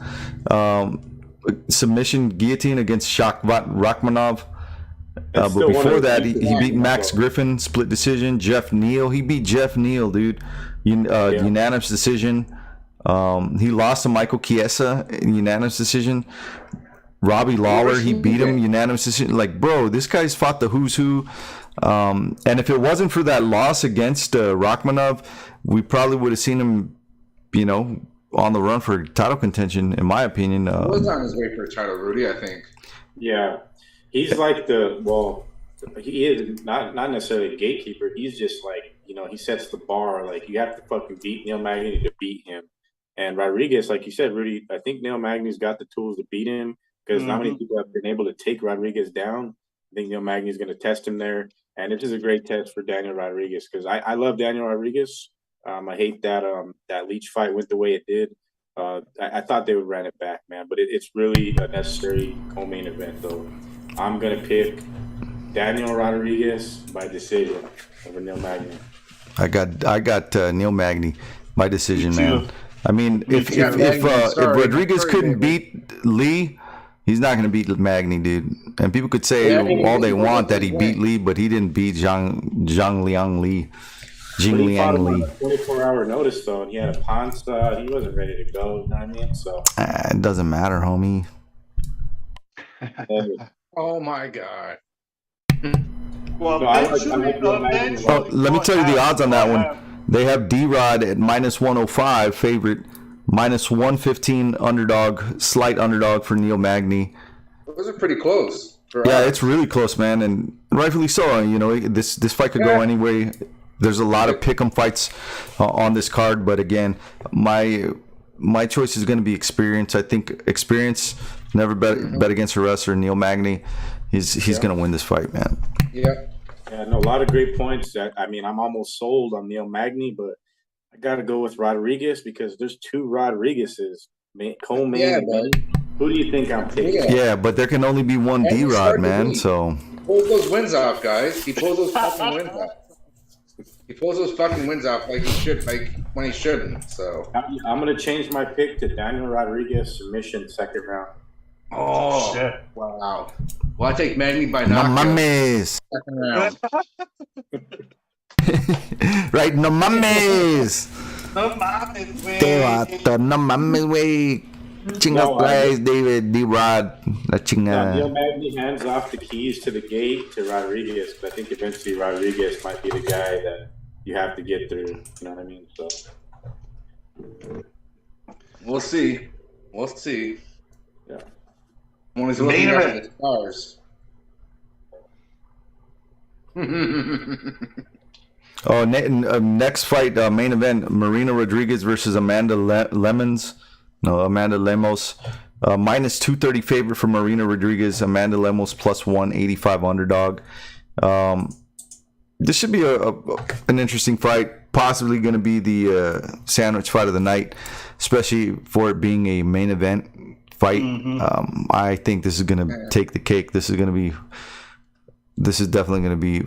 submission guillotine against Shavkat Rakhmonov. But before that, he beat Max Griffin, split decision. Jeff Neal, he beat Jeff Neal, dude. Unanimous decision. He lost to Michael Chiesa in unanimous decision. Robbie Lawler, he beat him unanimous decision. Like, bro, this guy's fought the who's who. And if it wasn't for that loss against Rakhmonov, we probably would have seen him, on the run for title contention, in my opinion. He was on his way for a title, Rudy, I think. Yeah. He's like he is not necessarily a gatekeeper. He's just like, he sets the bar. Like, you have to fucking beat Neil Magny to beat him. And Rodriguez, like you said, Rudy, I think Neil Magny's got the tools to beat him because not many people have been able to take Rodriguez down. I think Neil Magny's going to test him there. And it is a great test for Daniel Rodriguez because I love Daniel Rodriguez. I hate that that Leech fight went the way it did. I thought they would run it back, man. But it's really a necessary co-main event, though. I'm going to pick Daniel Rodriguez by decision over Neil Magny. I got Neil Magny by decision, man. I mean, if Rodriguez couldn't beat Lee, he's not going to beat Magny, dude. And people could say all they want that he beat Lee, but he didn't beat Zhang Liang Li. Jing Liang Li. 24-hour notice, though, and he had a Panza. He wasn't ready to go, you know what I mean? So it doesn't matter, homie. Oh, my God. Well, let me tell you the odds on that one. They have D-Rod at minus 105 favorite, minus 115 underdog, slight underdog for Neil Magny. Those are pretty close. Yeah, it's really close, man, and rightfully so. This fight could go any way. there's a lot of pick'em fights on this card, but again, my choice is going to be experience. I think experience. Never bet against a wrestler, Neil Magny. He's going to win this fight, man. Yeah. Yeah, no, a lot of great points. I mean, I'm almost sold on Neil Magny, but I got to go with Rodriguez because there's two Rodriguez's co-main event. Who do you think I'm taking? Yeah, but there can only be one D-Rod, man. So he pulls those wins off, guys. He pulls those fucking wins off. He pulls those fucking wins off like he should, like when he shouldn't. So I'm gonna change my pick to Daniel Rodriguez submission second round. Oh Shit. wow! Well, I take Magny by no knockout. mames, Second round. right? No mames. No mames, güey. Te vato, no mames, güey. Chinga plays, David D-Rod. La chinga. Neil Magny hands off the keys to the gate to Rodriguez, but I think eventually Rodriguez might be the guy that you have to get through. You know what I mean? So We'll see. We'll see. yeah. When he's looking Main at event. the stars. Oh, next fight, main event: Marina Rodriguez versus Amanda Lemos. Minus 230 favorite for Marina Rodriguez. Amanda Lemos plus 185 underdog. This should be an interesting fight. Possibly going to be the sandwich fight of the night, especially for it being a main event fight. I think this is going to take the cake. This is definitely going to be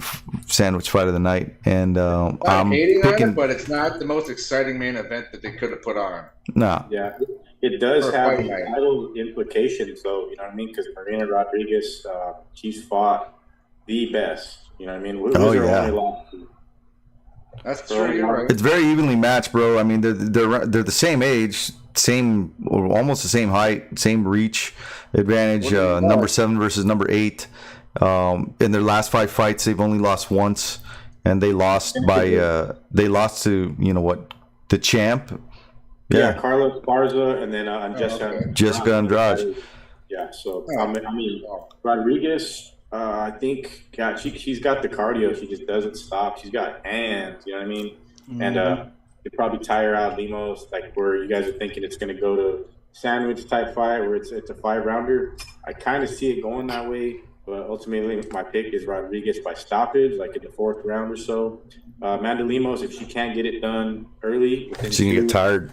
sandwich fight of the night. And I'm hating on picking. it, but it's not the most exciting main event that they could have put on. Nah. Yeah, it does For a have fight night. title implications, though. You know what I mean? Because Marina Rodriguez, she's fought the best. You know what I mean? Who's Oh, her yeah. only loss to? That's true. You're right. It's very evenly matched, bro. I mean, they're the same age, same or almost the same height, same reach advantage. What do you Number want? 7 versus number 8. In their last 5 fights, they've only lost once, and they lost to the champ. Yeah, Carlos Barza and then Jessica Andrade. Yeah, so Oh. I mean Rodriguez, I think she's got the cardio. She just doesn't stop. She's got hands. You know what I mean? And they probably tire out Lemos, like where you guys are thinking it's going to go to sandwich type fight where it's a 5-rounder. I kind of see it going that way. But ultimately, my pick is Rodriguez by stoppage, like in the 4th round or so. Amanda Lemos, if she can't get it done early, within She's gonna get tired.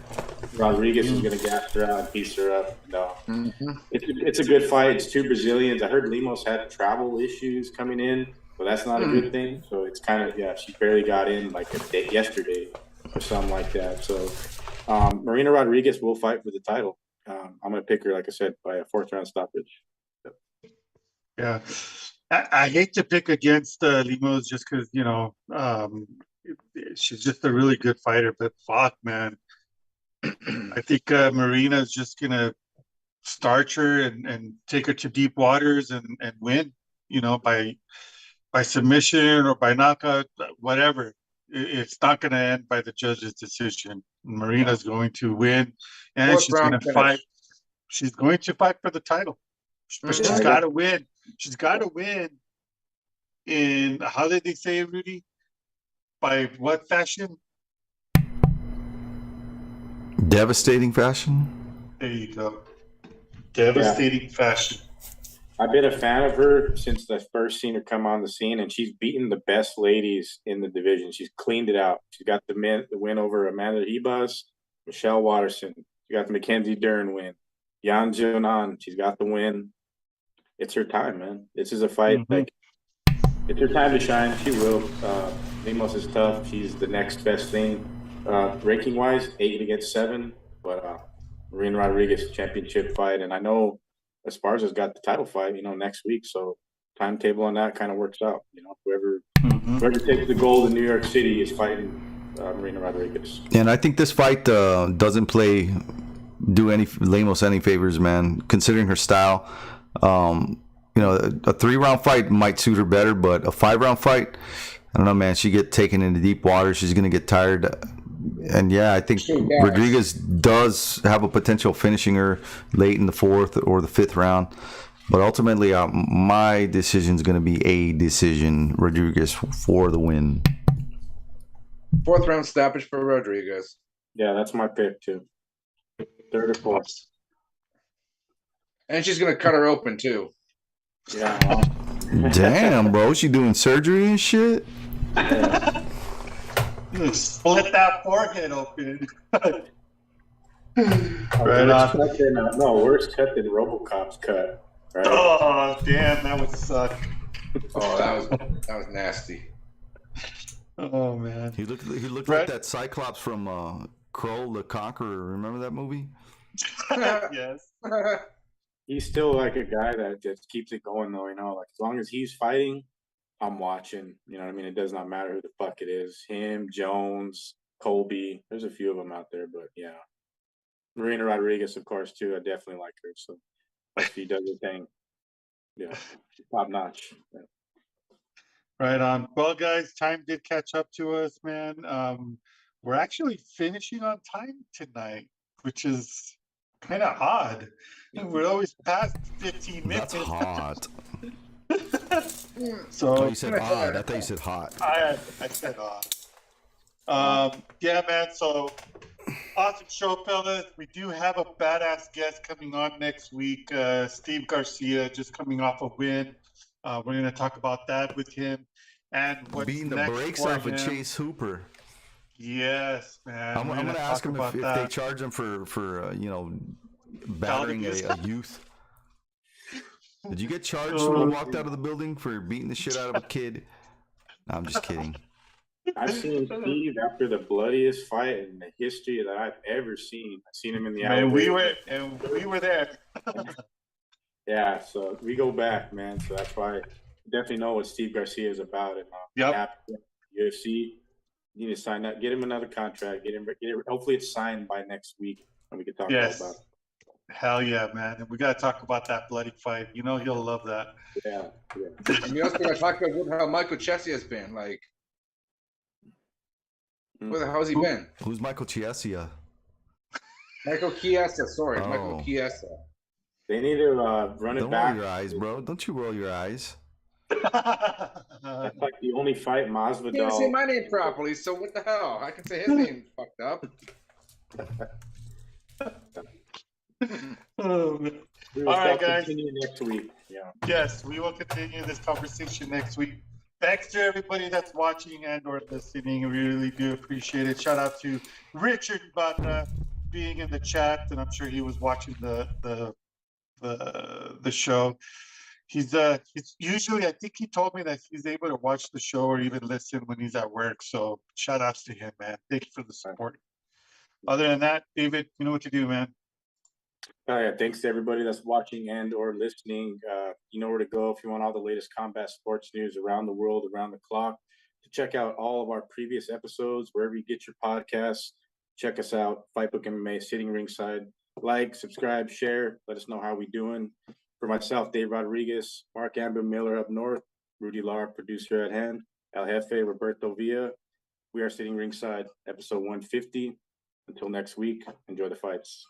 Rodriguez is going to gas her out and piece her up. No, it's a good fight. It's 2 Brazilians. I heard Lemos had travel issues coming in, but that's not a good thing. So it's kind of she barely got in like a day yesterday or something like that. So Marina Rodriguez will fight for the title. I'm going to pick her, like I said, by a 4th round stoppage. Yeah, I hate to pick against Lemos just because she's just a really good fighter. But fuck, man, I think Marina is just gonna starch her and take her to deep waters and win. By submission or by knockout, whatever. It's not gonna end by the judge's decision. Marina's going to win, and 4th she's going round to finish. fight. She's going to fight for the title. But she's got to win. She's got to win in, how did they say it, Rudy? By what fashion? Devastating fashion. There you go. Devastating fashion. I've been a fan of her since I first seen her come on the scene, and she's beaten the best ladies in the division. She's cleaned it out. She got the win over Amanda Ribas, Michelle Watterson. She got the Mackenzie Dern win. Yan Jonan, she's got the win. It's her time, man. This is a fight. Like, it's her time to shine. She will. Lemos is tough. She's the next best thing. Ranking-wise, 8 against 7. But Marina Rodriguez championship fight, and I know Esparza's got the title fight, next week. So timetable on that kind of works out. Whoever takes the gold in New York City is fighting Marina Rodriguez. And I think this fight doesn't do Lemos any favors, man. Considering her style, a 3-round fight might suit her better, but a 5-round fight, I don't know, man. She get taken into deep water. She's gonna get tired. And yeah, I think Rodriguez does have a potential finishing her late in the 4th or the 5th round. But ultimately, my decision is going to be a decision. Rodriguez for the win. 4th round stoppage for Rodriguez. Yeah, that's my pick too. 3rd or 4th. And she's gonna cut her open too. Yeah. Well, Damn, bro, she doing surgery and shit. Split that forehead open. worse cut than RoboCop's cut. Right? Oh damn, that would suck. Oh, that was nasty. Oh man. He looked like that Cyclops from Kroll the Conqueror. Remember that movie? Yes. He's still like a guy that just keeps it going though, like as long as he's fighting, I'm watching. You know what I mean? It does not matter who the fuck it is. Him, Jones, Colby. There's a few of them out there, but yeah. Marina Rodriguez, of course, too. I definitely like her. So if she does her thing, yeah, top notch. Yeah. Right on. Well, guys, time did catch up to us, man. We're actually finishing on time tonight, which is kind of odd. We're always past 15 minutes. That's hot. So Oh, you said odd. I thought you said hot. I said odd. Yeah, man. So awesome show, fellas. We do have a badass guest coming on next week. Steve Garcia, just coming off a win. We're going to talk about that with him and what's Beating the next brakes for off of him. Chase Hooper. Yes, man. I'm going to ask him if they charge him for battering a youth. Did you get charged when you walked out of the building for beating the shit out of a kid? No, I'm just kidding. I've seen Steve after the bloodiest fight in the history that I've ever seen. I've seen him in the And elevator. we were there. Yeah, so we go back, man. So that's why I definitely know what Steve Garcia is about. And Yep. UFC, you need to sign that. Get him another contract. Get him. Hopefully, it's signed by next week, and we can talk Yes. about it. Hell yeah, man. And we got to talk about that bloody fight. You know, he'll love that. Yeah. And we also gotta talk about how Michael Chessie has been. Like, where the hell's he been? Who's Michael Chiesa? Michael Chiesa, sorry. Oh. Michael Chiesa. They need to run it Don't back. roll your eyes, bro. Don't you roll your eyes. That's like the only fight He didn't say Masvidal. my name properly, so what the hell? I can say his name fucked up. Oh, man. We All right, shall guys. continue next week. Yeah. Yes, we will continue this conversation next week. Thanks to everybody that's watching and or listening. We really do appreciate it. Shout out to Richard Batra being in the chat, and I'm sure he was watching the show. He's usually, I think he told me that he's able to watch the show or even listen when he's at work. So shout outs to him, man. Thank you for the support. Other than that, David, you know what to do, man. Yeah, thanks to everybody that's watching and or listening. You know where to go if you want all the latest combat sports news around the world, around the clock. To check out all of our previous episodes, wherever you get your podcasts, check us out. Fightbook MMA, sitting ringside. Like, subscribe, share. Let us know how we doing. For myself, Dave Rodriguez, Mark Amber Miller up north, Rudy Lar, producer at hand, El Jefe, Roberto Villa. We are sitting ringside, episode 150. Until next week, enjoy the fights.